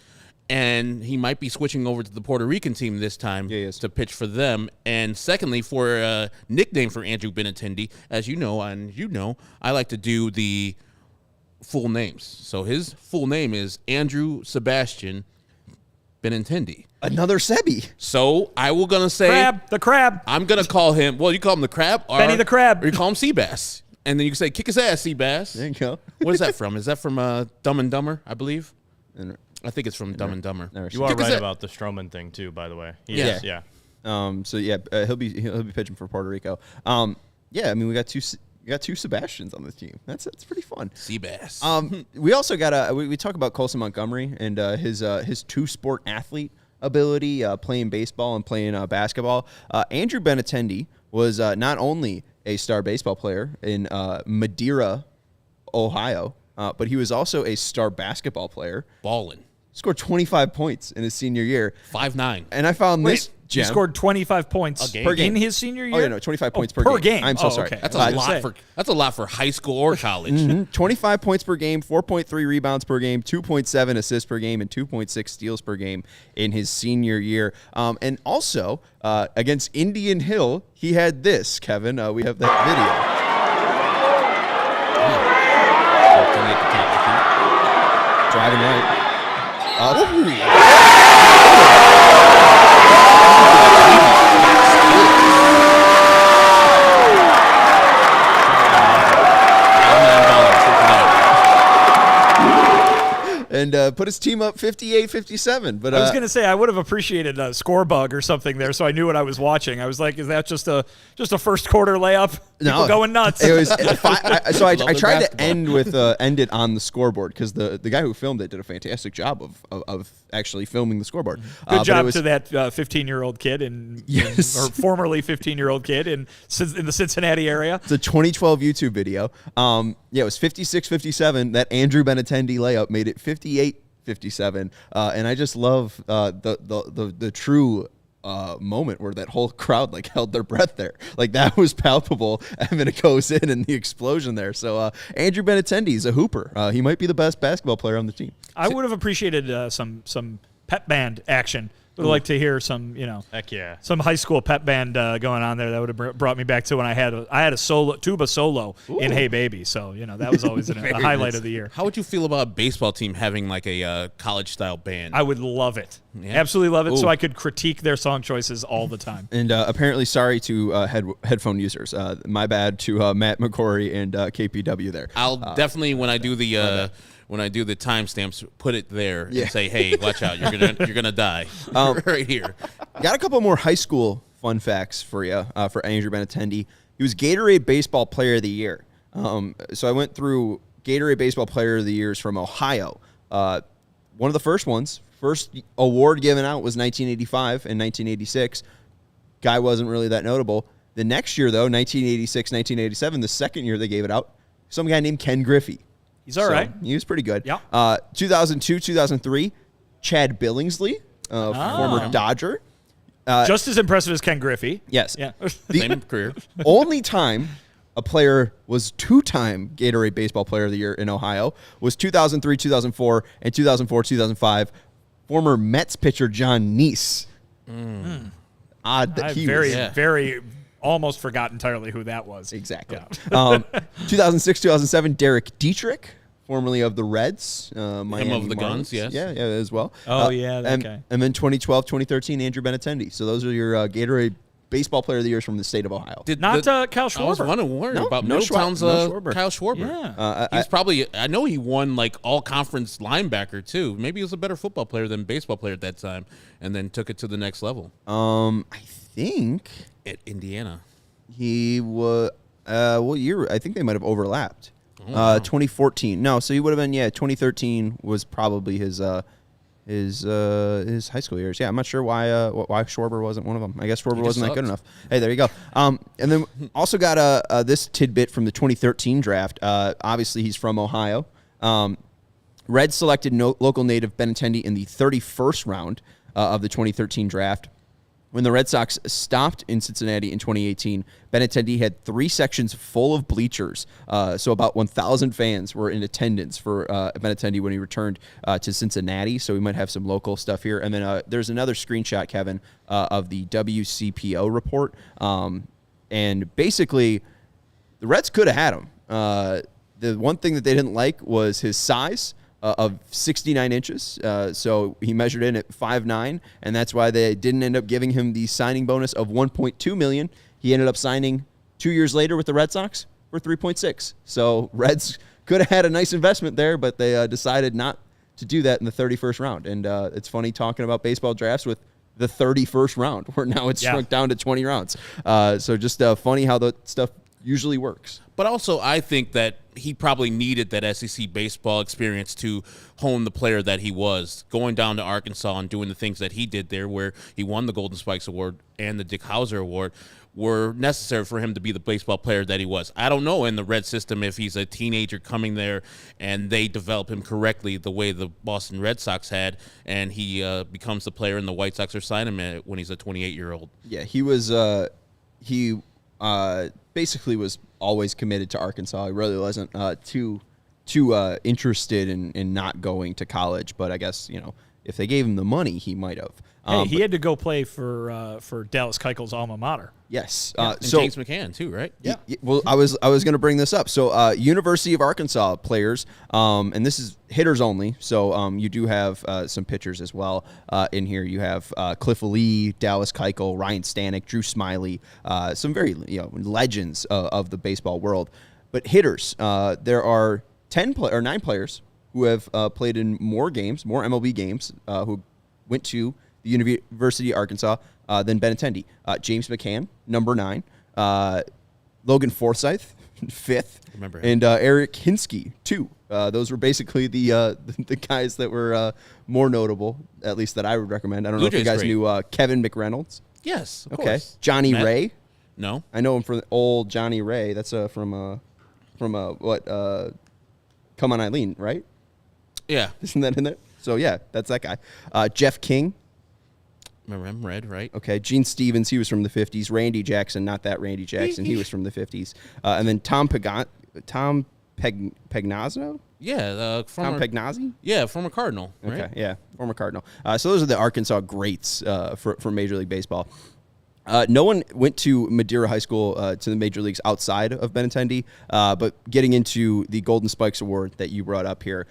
And he might be switching over to the Puerto Rican team this time to pitch for them. And secondly, for a nickname for Andrew Benintendi, as you know, I like to do the full names. So his full name is Andrew Sebastian Benintendi. Another Sebi. So I will gonna say the crab. I'm gonna call him. Well, you call him the crab, Benny the crab, or you call him Seabass, and then you can say kick his ass, Seabass. There you go. What is that from? Is that from Dumb and Dumber? I believe. And I think it's from Dumb and Dumber. You are right about the Stroman thing too, by the way. Yeah. He'll be pitching for Puerto Rico. I mean we got two Sebastians on the team. That's pretty fun. Seabass. We also got we talk about Colson Montgomery and his two-sport athlete ability, playing baseball and playing basketball. Andrew Benintendi was not only a star baseball player in Madeira, Ohio, but he was also a star basketball player. Ballin'. Scored 25 points in his senior year. 5'9". And I found this gem. He scored 25 points per game in his senior year? Oh, yeah, no, 25 points per game. I'm so sorry. Okay. That's a lot for high school or college. 25 points per game, 4.3 rebounds per game, 2.7 assists per game, and 2.6 steals per game in his senior year. And also, against Indian Hill, he had this, Kevin. We have that video. Driving right. And put his team up 58-57. But I was going to say I would have appreciated a score bug or something there, so I knew what I was watching. I was like, "Is that just a first quarter layup? People going nuts." It was. I tried to end it on the scoreboard because the guy who filmed it did a fantastic job of actually filming the scoreboard. Good job to that 15-year-old kid or formerly 15-year-old kid in the Cincinnati area. It's a 2012 YouTube video. It was 56-57. That Andrew Benintendi layup made it 58-57. And I just love the true moment where that whole crowd like held their breath there. Like that was palpable. And then it goes in and the explosion there. So Andrew Benintendi is a hooper. He might be the best basketball player on the team. I would have appreciated some pep band action. Would like to hear some, heck yeah, some high school pep band going on there. That would have brought me back to when I had a tuba solo in Hey Baby. So that was always a highlight of the year. How would you feel about a baseball team having like a college style band? I would love it, absolutely love it. So I could critique their song choices all the time. And apparently, sorry to headphone users. My bad to Matt McCory and KPW there. I'll definitely when I do the timestamps, put it there and say, "Hey, watch out! You're gonna die right here." Got a couple more high school fun facts for you for Andrew Benintendi. He was Gatorade Baseball Player of the Year. So I went through Gatorade Baseball Player of the Years from Ohio. One of the first award given out was 1985 and 1986. Guy wasn't really that notable. The next year, though, 1986, 1987, the second year they gave it out, some guy named Ken Griffey. He's all right. He was pretty good. Yeah. 2002, 2003, Chad Billingsley, former Dodger. Just as impressive as Ken Griffey. Yes. Yeah. Same career. Only time a player was two-time Gatorade Baseball Player of the Year in Ohio was 2003, 2004, and 2004, 2005. Former Mets pitcher John Neese. Odd that he very almost forgot entirely who that was. Exactly. Yeah. 2006, 2007, Derek Dietrich, formerly of the Reds. Miami of the Marlins. Guns, yes. Yeah, as well. Oh, yeah, that guy. And then 2012, 2013, Andrew Benintendi. So those are your Gatorade Baseball Player of the Years from the state of Ohio. Not Kyle Schwarber. I was wondering about no Middletown's Schwarber. Kyle Schwarber. Yeah. He's probably, I know he won like all-conference linebacker, too. Maybe he was a better football player than baseball player at that time, and then took it to the next level. I think At Indiana. he was, what year? I think they might have overlapped. Oh, wow. 2014. No, so he would have been, 2013 was probably his high school years. Yeah, I'm not sure why Schwarber wasn't one of them. I guess Schwarber wasn't that good enough. Hey, there you go. And then also got this tidbit from the 2013 draft. Obviously, he's from Ohio. Reds selected local native Benintendi in the 31st round of the 2013 draft. When the Red Sox stopped in Cincinnati in 2018, Benintendi had 3 sections full of bleachers. So about 1,000 fans were in attendance for Benintendi when he returned to Cincinnati. So we might have some local stuff here. And then there's another screenshot, Kevin, of the WCPO report. And basically, the Reds could have had him. The one thing that they didn't like was his size. Of 69 inches. So he measured in at 5'9", and that's why they didn't end up giving him the signing bonus of $1.2 million. He ended up signing 2 years later with the Red Sox for $3.6. So Reds could have had a nice investment there, but they decided not to do that in the 31st round. And it's funny talking about baseball drafts with the 31st round, where now it's shrunk down to 20 rounds. So just funny how that stuff usually works. But also, I think that he probably needed that SEC baseball experience to hone the player that he was. Going down to Arkansas and doing the things that he did there, where he won the Golden Spikes Award and the Dick Hauser Award, were necessary for him to be the baseball player that he was. I don't know in the Red system if he's a teenager coming there and they develop him correctly the way the Boston Red Sox had, and he becomes the player and the White Sox are signing him when he's a 28-year-old. Yeah, he was basically was always committed to Arkansas. He really wasn't too interested in not going to college. But I guess, if they gave him the money, he might have. Hey, he had to go play for Dallas Keuchel's alma mater. Yes. And James McCann, too, right? Yeah. Well, I was going to bring this up. So University of Arkansas players, and this is hitters only. So you do have some pitchers as well in here. You have Cliff Lee, Dallas Keuchel, Ryan Stanek, Drew Smiley, some very legends of the baseball world. But hitters, there are 9 players who have played in more MLB games, who went to the University of Arkansas than Benintendi. James McCann, number 9. Logan Forsythe, 5th. Remember him. And Eric Hinsky, 2. Those were basically the guys that were more notable, at least that I would recommend. I don't know if you guys knew Kevin McReynolds. Yes, of Okay. course. Johnny Matt? Ray. No. I know him from old Johnny Ray. That's from Come On Eileen, right? Yeah. Isn't that in there? So, yeah, that's that guy. Jeff King. Remember him, Red, right? Okay. Gene Stevens, he was from the 50s. Randy Jackson, not that Randy Jackson. He was from the 50s. And then Tom Pegnazzo? Yeah. Tom Pegnazzi? Yeah, former Cardinal, right? Okay, yeah, former Cardinal. So those are the Arkansas greats for Major League Baseball. No one went to Madeira High School to the major leagues outside of Benintendi, but getting into the Golden Spikes Award that you brought up here,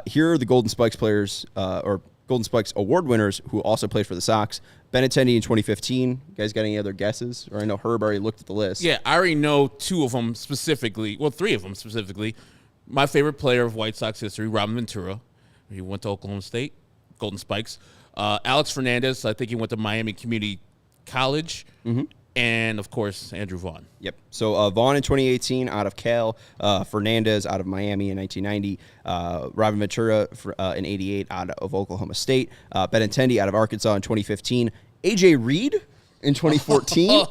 here are the Golden Spikes players or Golden Spikes Award winners who also played for the Sox. Benintendi in 2015. You guys got any other guesses? Or I know Herb already looked at the list. Yeah, I already know 2 of them specifically. Well, 3 of them specifically. My favorite player of White Sox history, Robin Ventura. He went to Oklahoma State, Golden Spikes. Alex Fernandez, I think he went to Miami Community College. Mm-hmm. And, of course, Andrew Vaughn. Yep. So Vaughn in 2018 out of Cal, Fernandez out of Miami in 1990, Robin Ventura in 88 out of Oklahoma State, Benintendi out of Arkansas in 2015, A.J. Reed in 2014.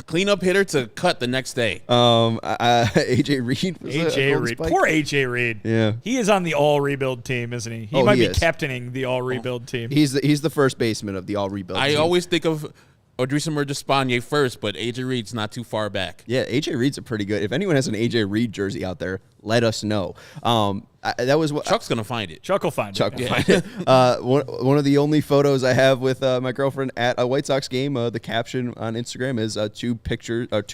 Cleanup hitter to cut the next day. A.J. Reed. A.J. Reed. Poor A.J. Reed. Yeah. He is on the all-rebuild team, isn't he? He might be captaining the all-rebuild team. He's the first baseman of the all-rebuild team. I always think of Odrisamer Despaigne first, but A.J. Reed's not too far back. Yeah, A.J. Reed's a pretty good. If anyone has an A.J. Reed jersey out there, let us know. That was what Chuck's gonna find it. Chuck will find Chuck it. will find it. One of the only photos I have with my girlfriend at a White Sox game, the caption on Instagram is two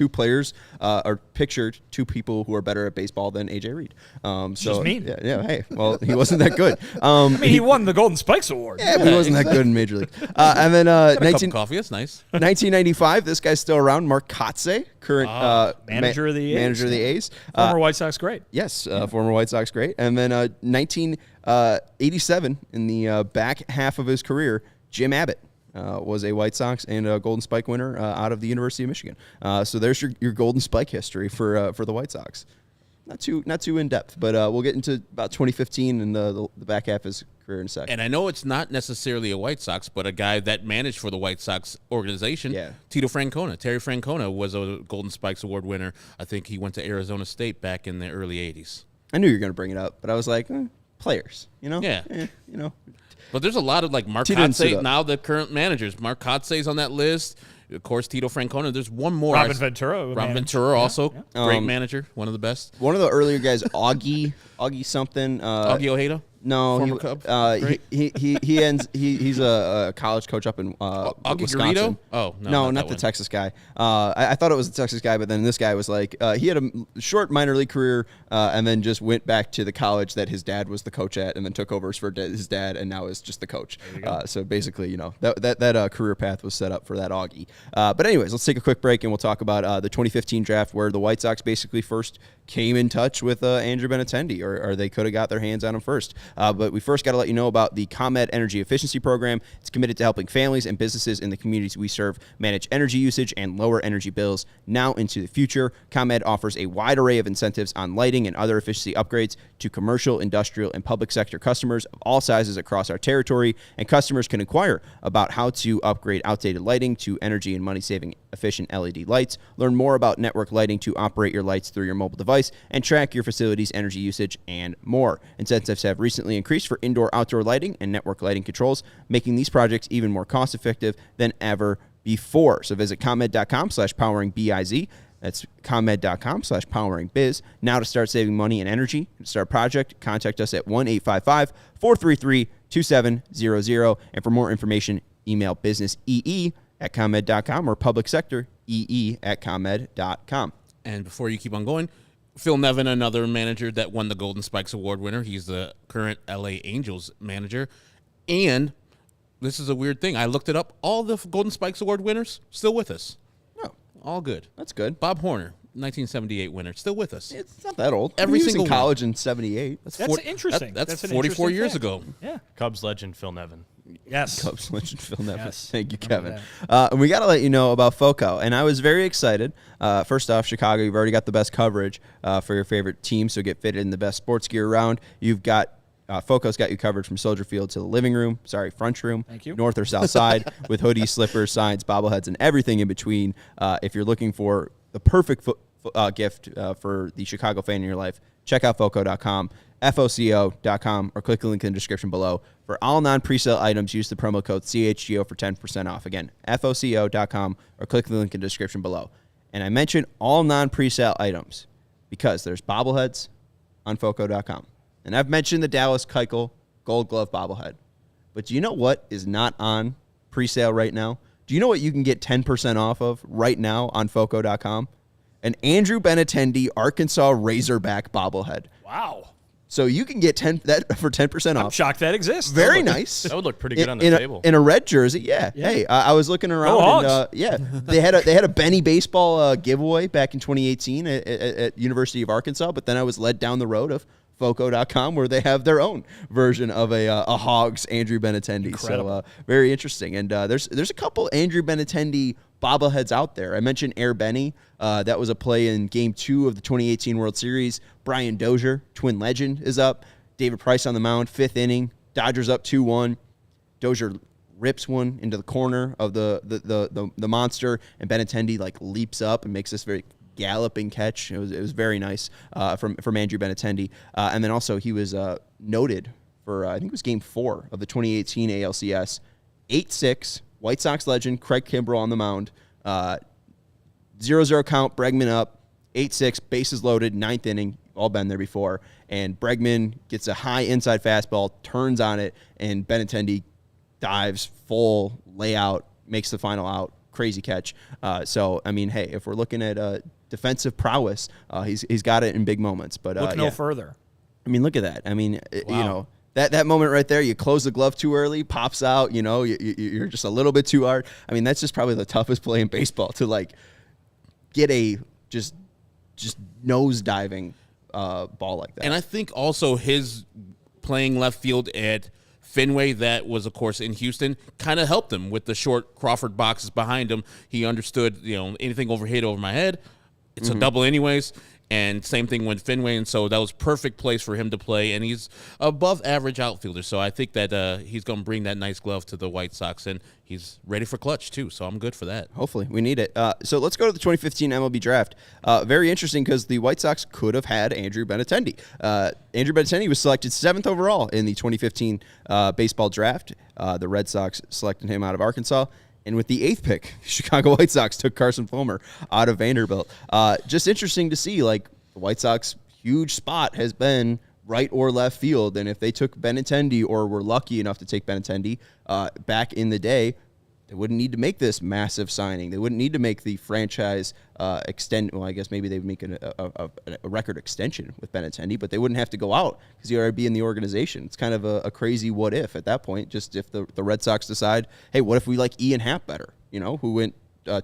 players or pictured two people who are better at baseball than AJ Reed. So just mean. Yeah, hey, well, he wasn't that good. I mean, he won the Golden Spikes Award. Yeah, but he wasn't that good in Major League. And then Got a cup of coffee. That's nice. 1995, this guy's still around. Mark Kotze, current manager of the A's. Manager of the A's. Former White Sox great. Yes, former White Sox great. And then 1987, in the back half of his career, Jim Abbott was a White Sox and a Golden Spike winner out of the University of Michigan. So there's your Golden Spike history for the White Sox. Not too in depth, but we'll get into about 2015 and the back half of his career in a second. And I know it's not necessarily a White Sox, but a guy that managed for the White Sox organization, Yeah. Tito Francona. Terry Francona was a Golden Spikes Award winner. I think he went to Arizona State back in the early 80s. I knew you were going to bring it up, but I was like, players, Yeah. you know. But there's a lot of like Mark Tito didn't sit Kotze, up. now the current managers. Mark Kotze's on that list. Of course, Tito Francona. There's one more. Robin Ventura. Robin Ventura also. Great manager. One of the best. One of the earlier guys, Augie something. Augie Ojeda. No, Former Cub. he's a college coach up in Augie Wisconsin. Garrido? Oh, no, not that the one. Texas guy. I thought it was the Texas guy, but then this guy was like, he had a short minor league career and then just went back to the college that his dad was the coach at, and then took over for his dad, and now is just the coach. So basically, that career path was set up for that Augie. But anyways, let's take a quick break, and we'll talk about the 2015 draft, where the White Sox basically first came in touch with Andrew Benintendi, or they could have got their hands on him first. But we first got to let you know about the ComEd Energy Efficiency Program. It's committed to helping families and businesses in the communities we serve manage energy usage and lower energy bills now into the future. ComEd offers a wide array of incentives on lighting and other efficiency upgrades to commercial, industrial, and public sector customers of all sizes across our territory, and customers can inquire about how to upgrade outdated lighting to energy and money-saving efficient LED lights. Learn more about network lighting to operate your lights through your mobile device and track your facility's energy usage and more. Incentives have recently increased for indoor-outdoor lighting and network lighting controls, making these projects even more cost-effective than ever before. So visit ComEd.com/poweringbiz. That's ComEd.com/poweringbiz. Now to start saving money and energy. To start a project, contact us at 1-855-433-2700. And for more information, email businessee@ComEd.com or public sector ee@ComEd.com. And before you keep on going, Phil Nevin, another manager that won the Golden Spikes Award winner. He's the current LA Angels manager. And this is a weird thing. I looked it up. All the Golden Spikes Award winners still with us. Oh, All good. that's good. Bob Horner, 1978 winner, still with us. It's not that old. Every He was single in college in 78. That's 40 interesting. That's an 44 interesting years fact. ago. Yeah. Cubs legend Phil Nevin. Yes. Cubs legend Phil Nevin. Yes. Thank you, Remember Kevin. And we got to let you know about FOCO. And I was very excited. First off, Chicago, you've already got the best coverage for your favorite team, so get fitted in the best sports gear around. You've got FOCO's got you covered from Soldier Field to the front room, Thank you. north or south side, with hoodies, slippers, signs, bobbleheads, and everything in between. If you're looking for the perfect gift for the Chicago fan in your life, check out FOCO.com, FOCO.com, or click the link in the description below. For all non-presale items, use the promo code CHGO for 10% off. Again, FOCO.com, or click the link in the description below. And I mentioned all non-presale items because there's bobbleheads on FOCO.com. And I've mentioned the Dallas Keuchel Gold Glove bobblehead. But do you know what is not on presale right now? Do you know what you can get 10% off of right now on FOCO.com? An Andrew Benintendi Arkansas Razorback bobblehead. Wow. So you can get that for 10% I'm off. shocked that exists. Very nice. That would look pretty good on the in table. In a red jersey, yeah. Hey, I was looking around. Hogs. And, they had a Benny baseball giveaway back in 2018 at University of Arkansas, but then I was led down the road of FOCO.com, where they have their own version of a Hogs Andrew Benintendi. Incredible. So very interesting. And there's a couple Andrew Benintendi bobbleheads out there. I mentioned Air Benny. That was a play in Game 2 of the 2018 World Series. Brian Dozier, Twin legend, is up. David Price on the mound, 5th inning. Dodgers up 2-1. Dozier rips one into the corner of the monster, and Benintendi leaps up and makes this very galloping catch. It was very nice from Andrew Benintendi. And then also he was noted for, I think it was Game 4 of the 2018 ALCS. 8-6, White Sox legend Craig Kimbrell on the mound. 0-0 count, Bregman up, 8-6, bases loaded, 9th inning. all been there before. And Bregman gets a high inside fastball, turns on it, and Benintendi dives full layout, makes the final out. Crazy catch. So, I mean, hey, if we're looking at defensive prowess, he's got it in big moments. But look no further. I mean, look at that. I mean, you know, that moment right there, you close the glove too early, pops out, you know, you're just a little bit too hard. I mean, that's just probably the toughest play in baseball to, like, get a just nose diving ball like that. And I think also his playing left field at Fenway, that was, of course, in Houston, kind of helped him with the short Crawford boxes behind him. He understood, you know, anything overhit over my head, it's a double anyways. And same thing with Fenway, and so that was perfect place for him to play. And he's above average outfielder, so I think that he's going to bring that nice glove to the White Sox, and he's ready for clutch too. So I'm good for that. Hopefully, we need it. So let's go to the 2015 MLB draft. Very interesting because the White Sox could have had Andrew Benintendi. Andrew Benintendi was selected 7th overall in the 2015 baseball draft. The Red Sox selected him out of Arkansas. And with the 8th pick, Chicago White Sox took Carson Fulmer out of Vanderbilt. Just interesting to see, like, the White Sox huge spot has been right or left field. And if they took Benintendi or were lucky enough to take Benintendi back in the day, they wouldn't need to make this massive signing. They wouldn't need to make the franchise extend. Well, I guess maybe they would make a record extension with Benintendi, but they wouldn't have to go out because he'd already be in the organization. It's kind of a crazy what if at that point. Just if the Red Sox decide, hey, what if we like Ian Happ better? You know, who went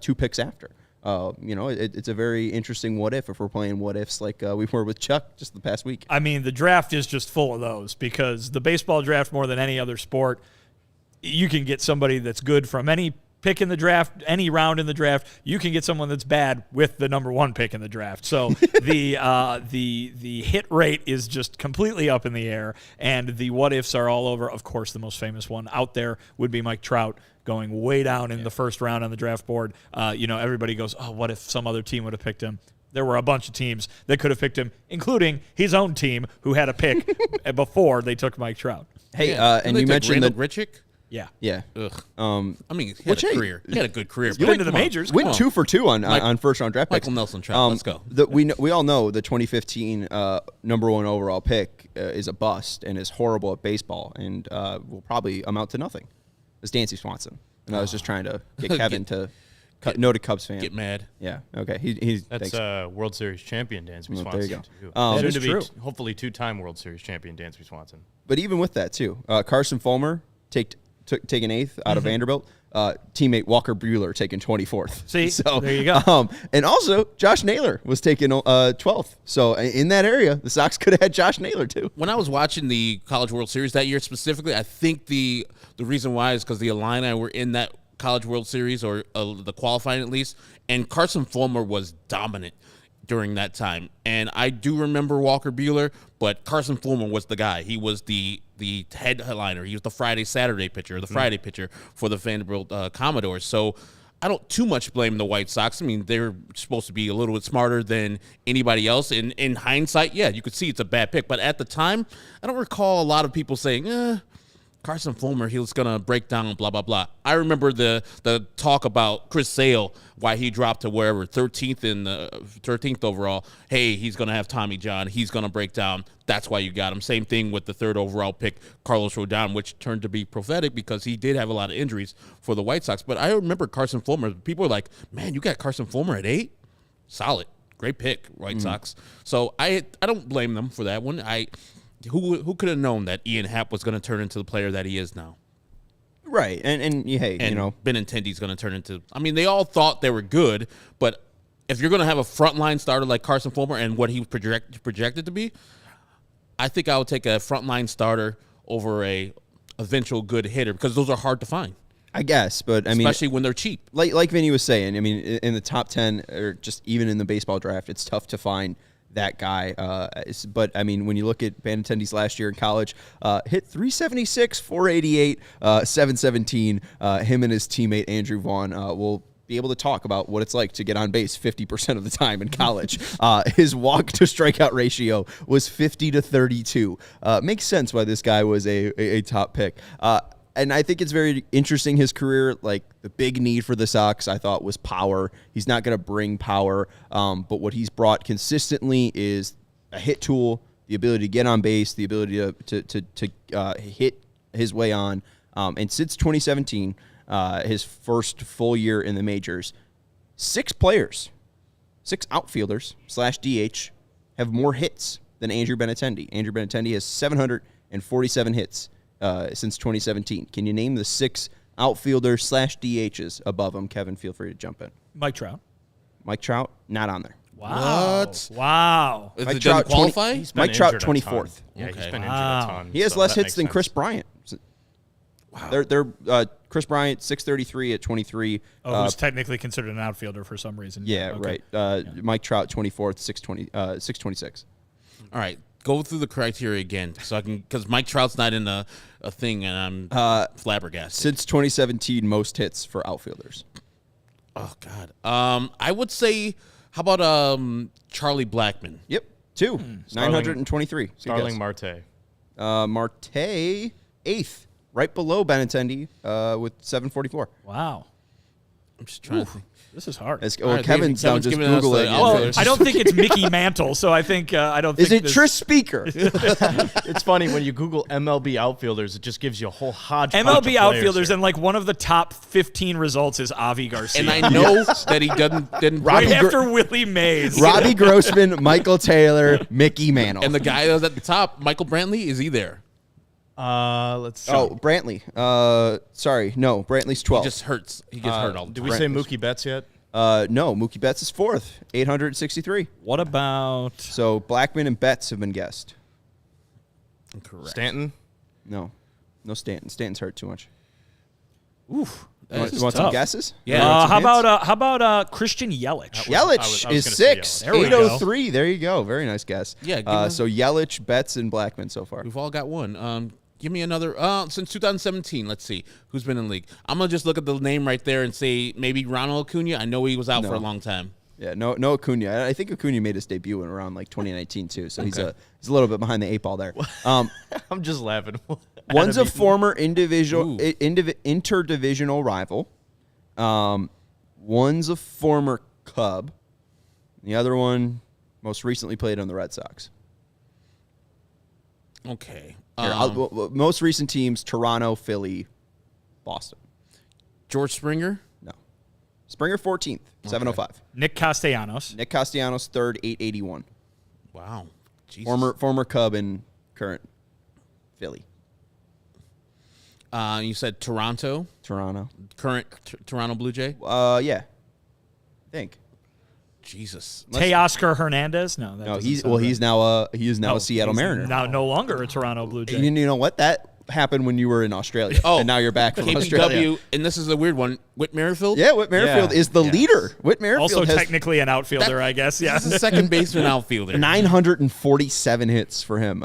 2 picks after. You know, it's a very interesting what if we're playing what ifs like we were with Chuck just the past week. I mean, the draft is just full of those because the baseball draft, more than any other sport, you can get somebody that's good from any pick in the draft, any round in the draft. You can get someone that's bad with the number 1 pick in the draft. So the hit rate is just completely up in the air, and the what ifs are all over. Of course, the most famous one out there would be Mike Trout going way down in the first round on the draft board. You know, everybody goes, "Oh, what if some other team would have picked him?" There were a bunch of teams that could have picked him, incling his own team, who had a pick before they took Mike Trout. Hey, and you mentioned Randall Grichuk. Yeah. Yeah. Ugh. I mean, he had a career. He had a good career. He's been to the majors. Went 2 for 2 on first round draft picks. Michael Nelson Trout. Let's go. We all know the 2015 number 1 overall pick is a bust and is horrible at baseball and will probably amount to nothing. It's Dansby Swanson, and I was just trying to get Kevin to noted Cubs fan. Get mad. Yeah. Okay. He's That's World Series champion Dansby Swanson. There you go. Too. That is true. Hopefully 2-time World Series champion Dansby Swanson. But even with that too, Carson Fulmer taken 8th out of Vanderbilt. Teammate Walker Buehrle taken 24th. See, so there you go. And also Josh Naylor was taken 12th. So in that area, the Sox could have had Josh Naylor too. When I was watching the College World Series that year specifically, I think the reason why is because the Illini were in that College World Series, or the qualifying at least, and Carson Fulmer was dominant during that time. And I do remember Walker Buehrle, but Carson Fulmer was the guy. He was the headliner. He was the Saturday pitcher, the Friday pitcher for the Vanderbilt Commodores. So I don't too much blame the White Sox. I mean, they're supposed to be a little bit smarter than anybody else. In hindsight, yeah, you could see it's a bad pick. But at the time, I don't recall a lot of people saying, Carson Fulmer, he was going to break down, blah, blah, blah. I remember the talk about Chris Sale, why he dropped to wherever, 13th overall. Hey, he's going to have Tommy John. He's going to break down. That's why you got him. Same thing with the 3rd overall pick, Carlos Rodon, which turned to be prophetic because he did have a lot of injuries for the White Sox. But I remember Carson Fulmer. People were like, man, you got Carson Fulmer at 8? Solid. Great pick, White Sox. So I don't blame them for that one. Who could have known that Ian Happ was going to turn into the player that he is now? Right, and hey, and you know, Benintendi's going to turn into. I mean, they all thought they were good, but if you're going to have a frontline starter like Carson Fulmer and what he was projected to be, I think I would take a frontline starter over a eventual good hitter because those are hard to find. I guess, but I mean, especially when they're cheap. Like Vinny was saying, I mean, in the top 10 or just even in the baseball draft, it's tough to find that guy. But I mean, when you look at Benintendi's last year in college, hit 376, 488, 717. Him and his teammate Andrew Vaughn will be able to talk about what it's like to get on base 50% of the time in college. His walk to strikeout ratio was 50-32. Makes sense why this guy was a top pick. And I think it's very interesting, his career. Like, the big need for the Sox, I thought, was power. He's not going to bring power, but what he's brought consistently is a hit tool, the ability to get on base, the ability to hit his way on. And since 2017, his first full year in the majors, 6 outfielders / DH have more hits than Andrew Benintendi. Andrew Benintendi has 747 hits since 2017. Can you name the 6 outfielders / DHs above him? Kevin, feel free to jump in. Mike Trout. Mike Trout, not on there. Wow. What? Wow. Is Mike it Trout, doesn't qualify? He's been Mike Trout, injured a ton. 24th. Yeah, he's Okay. been injured Wow. a ton. He has so less that hits makes than sense. Chris Bryant. Wow. They're Chris Bryant, 633 at 23. Who's technically considered an outfielder for some reason. Yeah, Okay. right. Mike Trout, 24th, 626. All right, go through the criteria again, so I can, because Mike Trout's not in a thing, and I'm flabbergasted. Since 2017, most hits for outfielders. Oh God. I would say, how about Charlie Blackmon? Yep, 2. 923. Good Starling guess. Marte. Marte, 8th, right below Benintendi with 744. Wow. I'm just trying to think. This is hard. Well, All right, Kevin's down Kevin's just giving us Google the it. outfielders. I don't think it's Mickey Mantle, so I think I don't think Is it this- Tris Speaker? It's funny when you Google MLB outfielders, it just gives you a whole hodgepodge of MLB players outfielders, here. and like one of the top 15 results is Avi Garcia. And I know that he didn't right Robbie after Willie Mays. Robbie Grossman, Michael Taylor, Mickey Mantle. And the guy that was at the top, Michael Brantley, is he there? Let's see. Brantley. Sorry, no, Brantley's 12th. He just hurts. He gets hurt all the Did time. we say Mookie Betts yet? No, Mookie Betts is 4th, 863. What about So Blackmon and Betts have been guessed. Correct. Stanton? No Stanton. Stanton's hurt too much. oof? You want, This is you want some tough. guesses? Yeah. You want some hints? How about Christian Yelich? Yelich I was is gonna say 6th, Yelich. There we go. 803. There you go. Very nice guess. Yeah, give us- So Yelich, Betts, and Blackmon so far. We've all got one. Give me another. Since 2017, let's see who's been in the league. I'm gonna just look at the name right there and say maybe Ronald Acuna. I know he was out for a No. long time. Yeah, no Acuna. I think Acuna made his debut in around like 2019 too. So he's a little bit behind the 8 ball there. I'm just laughing. One's a Adam Eaton. former Ooh. interdivisional rival. One's a former Cub. The other one most recently played on the Red Sox. Okay. Here, most recent teams: Toronto, Philly, Boston. George Springer. No, Springer 14th, 705. Nick Castellanos. Nick Castellanos 3rd, 881. Wow. Jesus. Former Cub and current Philly. You said Toronto. Toronto. Current Toronto Blue Jay. Yeah. I think. Jesus. Teoscar Hernandez. No, that No, doesn't he's sound right. now No, a Seattle he's Mariner. Now no longer a Toronto Blue Jay. You know what? That happened when you were in Australia. Oh, and now you're back from Australia. KPW, and this is a weird one. Whit Merrifield. Yeah, Whit Merrifield Yeah. is the Yes. leader. Whit Merrifield Also has technically an outfielder, I guess. Yeah. This is a second baseman outfielder. 947 hits for him.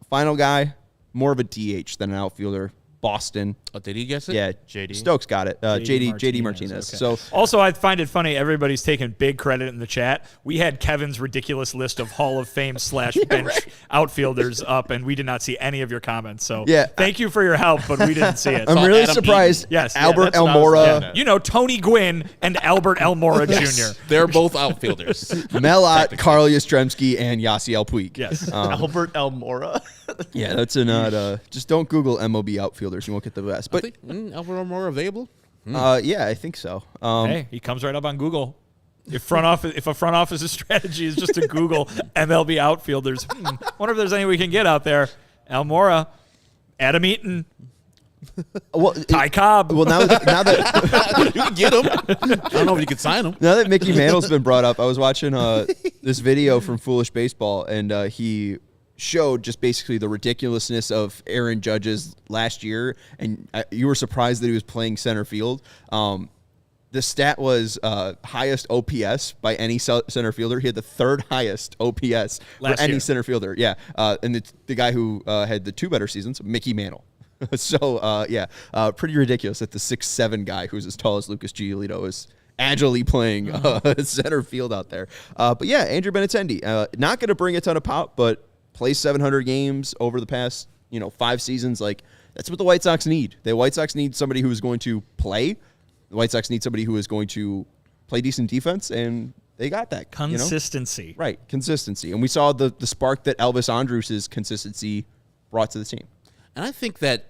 Final guy, more of a DH than an outfielder. Boston. Oh, did he guess it? Yeah, JD. Stokes got it. JD Martinez. Okay. So Also, I find it funny. Everybody's taking big credit in the chat. We had Kevin's ridiculous list of Hall of Fame / bench outfielders up, and we did not see any of your comments. So, Yeah. thank you for your help, but we didn't see it. I'm all really Adam surprised. Yes, yeah, Albert that's what I was Elmora, getting at. You know, Tony Gwynn and Albert Elmora Jr. They're both outfielders. Melot, Carl Yastrzemski, and Yasiel Puig. Yes. Albert Elmora. Yeah, that's not. Just don't Google MLB outfielders. You won't get the best. I But think Alvaro more available. yeah, I think so. Hey, he comes right up on Google. If a front office's strategy is just to Google MLB outfielders, wonder if there's any we can get out there. Elmora, Adam Eaton, Well, Ty Cobb. well now that You can get him. I don't know if you can sign him. now that Mickey Mantle's been brought up, I was watching this video from Foolish Baseball, and he showed just basically the ridiculousness of Aaron Judge's last year, and you were surprised that he was playing center field. The stat was highest OPS by any center fielder. He had the 3rd highest OPS Last for any year. center fielder. Yeah, and the guy who had the 2 better seasons, Mickey Mantle. So, pretty ridiculous that the 6'7" guy who's as tall as Lucas Giolito is agilely playing center field out there. But yeah, Andrew Benintendi, not going to bring a ton of pop, but plays 700 games over the past 5 seasons. Like, that's what the White Sox need. The White Sox need somebody who is going to play. The White Sox need somebody who is going to play decent defense, and they got that consistency. You know? Right, consistency. And we saw the spark that Elvis Andrus' consistency brought to the team. And I think that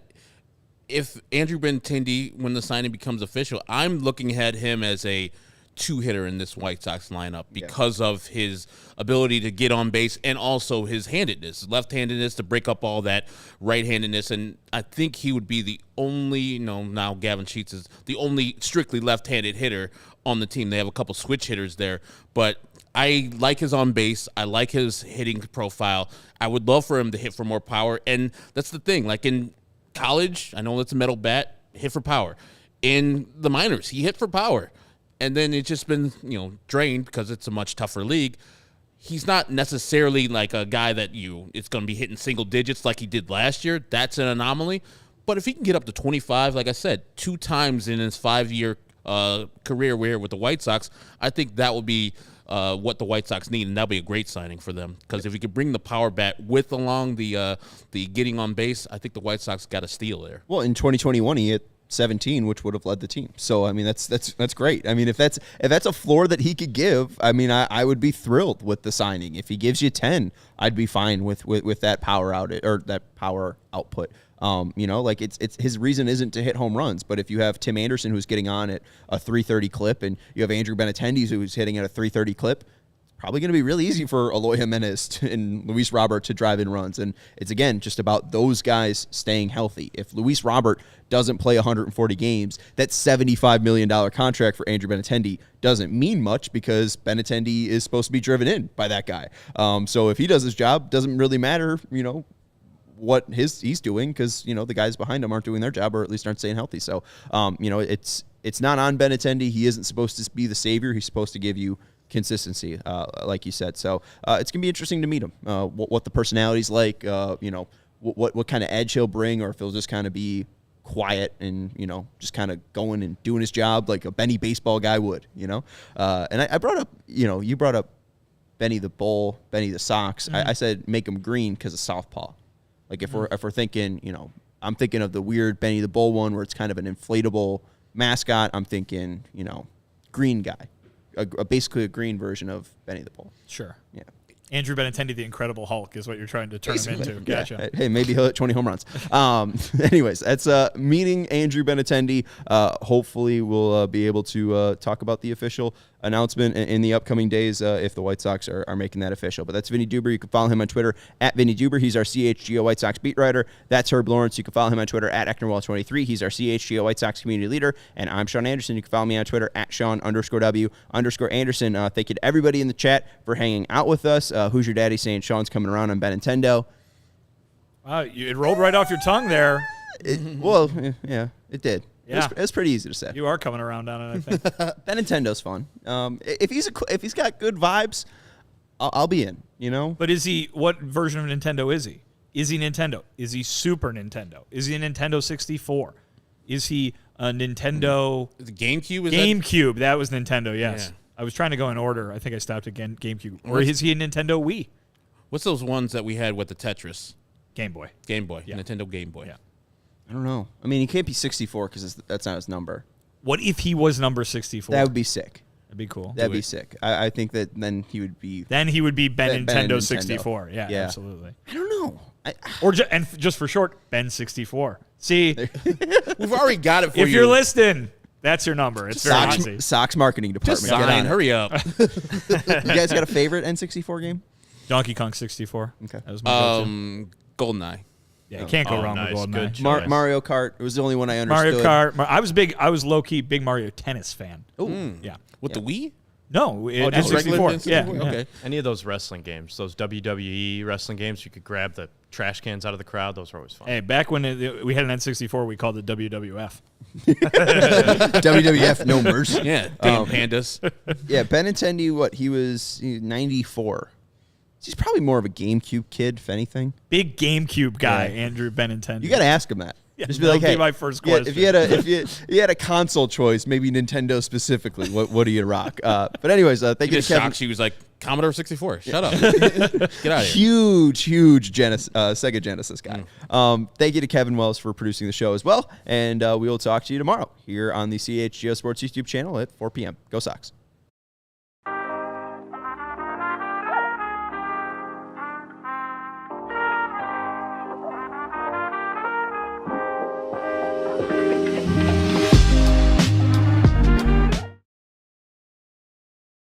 if Andrew Benintendi, when the signing becomes official, I'm looking at him as a two-hitter in this White Sox lineup because of his ability to get on base and also his handedness, left-handedness to break up all that right-handedness. And I think he would be the only, now Gavin Sheets is the only strictly left-handed hitter on the team. They have a couple switch hitters there, but I like his on base. I like his hitting profile. I would love for him to hit for more power. And that's the thing. Like in college, I know that's a metal bat, hit for power. In the minors, he hit for power. And then it's just been, drained because it's a much tougher league. He's not necessarily like a guy that it's going to be hitting single digits like he did last year. That's an anomaly. But if he can get up to 25, like I said, 2 times in his 5-year career here with the White Sox, I think that would be what the White Sox need, and that'll be a great signing for them. Because if you could bring the power bat along the getting on base, I think the White Sox got a steal there. Well, in 2021, he hit 17, which would have led the team. So I mean, that's great. I mean, if that's a floor that he could give, I mean, I would be thrilled with the signing. If he gives you 10, I'd be fine with that power output. It's his reason isn't to hit home runs, but if you have Tim Anderson who's getting on at a 330 clip, and you have Andrew Benintendi who's hitting at a 330 clip, probably going to be really easy for Eloy Jimenez and Luis Robert to drive in runs. And it's, again, just about those guys staying healthy. If Luis Robert doesn't play 140 games, that $75 million contract for Andrew Benintendi doesn't mean much because Benintendi is supposed to be driven in by that guy. So if he does his job, doesn't really matter, what he's doing because, the guys behind him aren't doing their job or at least aren't staying healthy. So, it's not on Benintendi. He isn't supposed to be the savior. He's supposed to give you consistency, like you said. So it's gonna be interesting to meet him. What the personality's like. What kind of edge he'll bring, or if he'll just kind of be quiet and just kind of going and doing his job like a Benny baseball guy would. And I brought up you brought up Benny the Bull, Benny the Sox. I said make him green because of southpaw. Like if we're thinking, I'm thinking of the weird Benny the Bull one where it's kind of an inflatable mascot. I'm thinking, green guy. Basically a green version of Benny the Bull. Sure. Yeah. Andrew Benintendi, the Incredible Hulk, is what you're trying to turn him into. Gotcha. Yeah. Hey, maybe he'll hit 20 home runs. Anyways, that's meeting Andrew Benintendi. Hopefully, we'll be able to talk about the official announcement in the upcoming days if the White Sox are making that official. But that's Vinnie Duber. You can follow him on Twitter at Vinnie Duber. He's our CHGO White Sox beat writer. That's Herb Lawrence. You can follow him on Twitter at Ecknerwall23. He's our CHGO White Sox community leader. And I'm Sean Anderson. You can follow me on Twitter at Sean_W_Anderson. Thank you to everybody in the chat for hanging out with us. Who's your daddy saying Sean's coming around on Benintendi? Wow, it rolled right off your tongue there. Well, yeah, it did. Yeah. It's pretty easy to say. You are coming around on it, I think. Benintendi's fun. If he's got good vibes, I'll be in. But is he? What version of Nintendo is he? Is he Nintendo? Is he Super Nintendo? Is he a Nintendo 64? Is he a Nintendo? The GameCube? GameCube. That was Nintendo. Yes. Yeah. I was trying to go in order. I think I stopped at GameCube. Or is he a Nintendo Wii? What's those ones that we had with the Tetris? Game Boy. Game Boy. Yeah. Nintendo Game Boy. Yeah. I don't know. I mean, he can't be 64 because that's not his number. What if he was number 64? That would be sick. That'd be cool. That'd be sick. I think that then he would be. Then he would be Ben Nintendo. Nintendo 64. Yeah, absolutely. I don't know. And just for short, Ben 64. See, we've already got it for you. If you're listening, that's your number. It's very easy. Sox marketing department. Just sign. Hurry up. You guys got a favorite N64 game? Donkey Kong 64. Okay. That was my go-to. GoldenEye. Yeah, you can't go wrong with GoldenEye. Mario Kart. It was the only one I understood. Mario Kart. I was low-key big Mario Tennis fan. Ooh. Yeah. With the Wii? No, just regular N64. Yeah. Okay. Any of those wrestling games, those WWE wrestling games, you could grab the trash cans out of the crowd. Those were always fun. Hey, back when we had an N64, we called it WWF. WWF, no mercy. Yeah, damn pandas. Yeah, Benintendi, he was 94. He's probably more of a GameCube kid, if anything. Big GameCube guy, Andrew Benintendi. You got to ask him that. Yeah, just be like, hey, my first question. If you had a console choice, maybe Nintendo specifically, what do you rock? But anyways, thank you to Kevin. She was like, Commodore 64. Shut up. Get out of here. Huge Sega Genesis guy. Thank you to Kevin Wells for producing the show as well. And we will talk to you tomorrow here on the CHGO Sports YouTube channel at 4 p.m. Go Sox.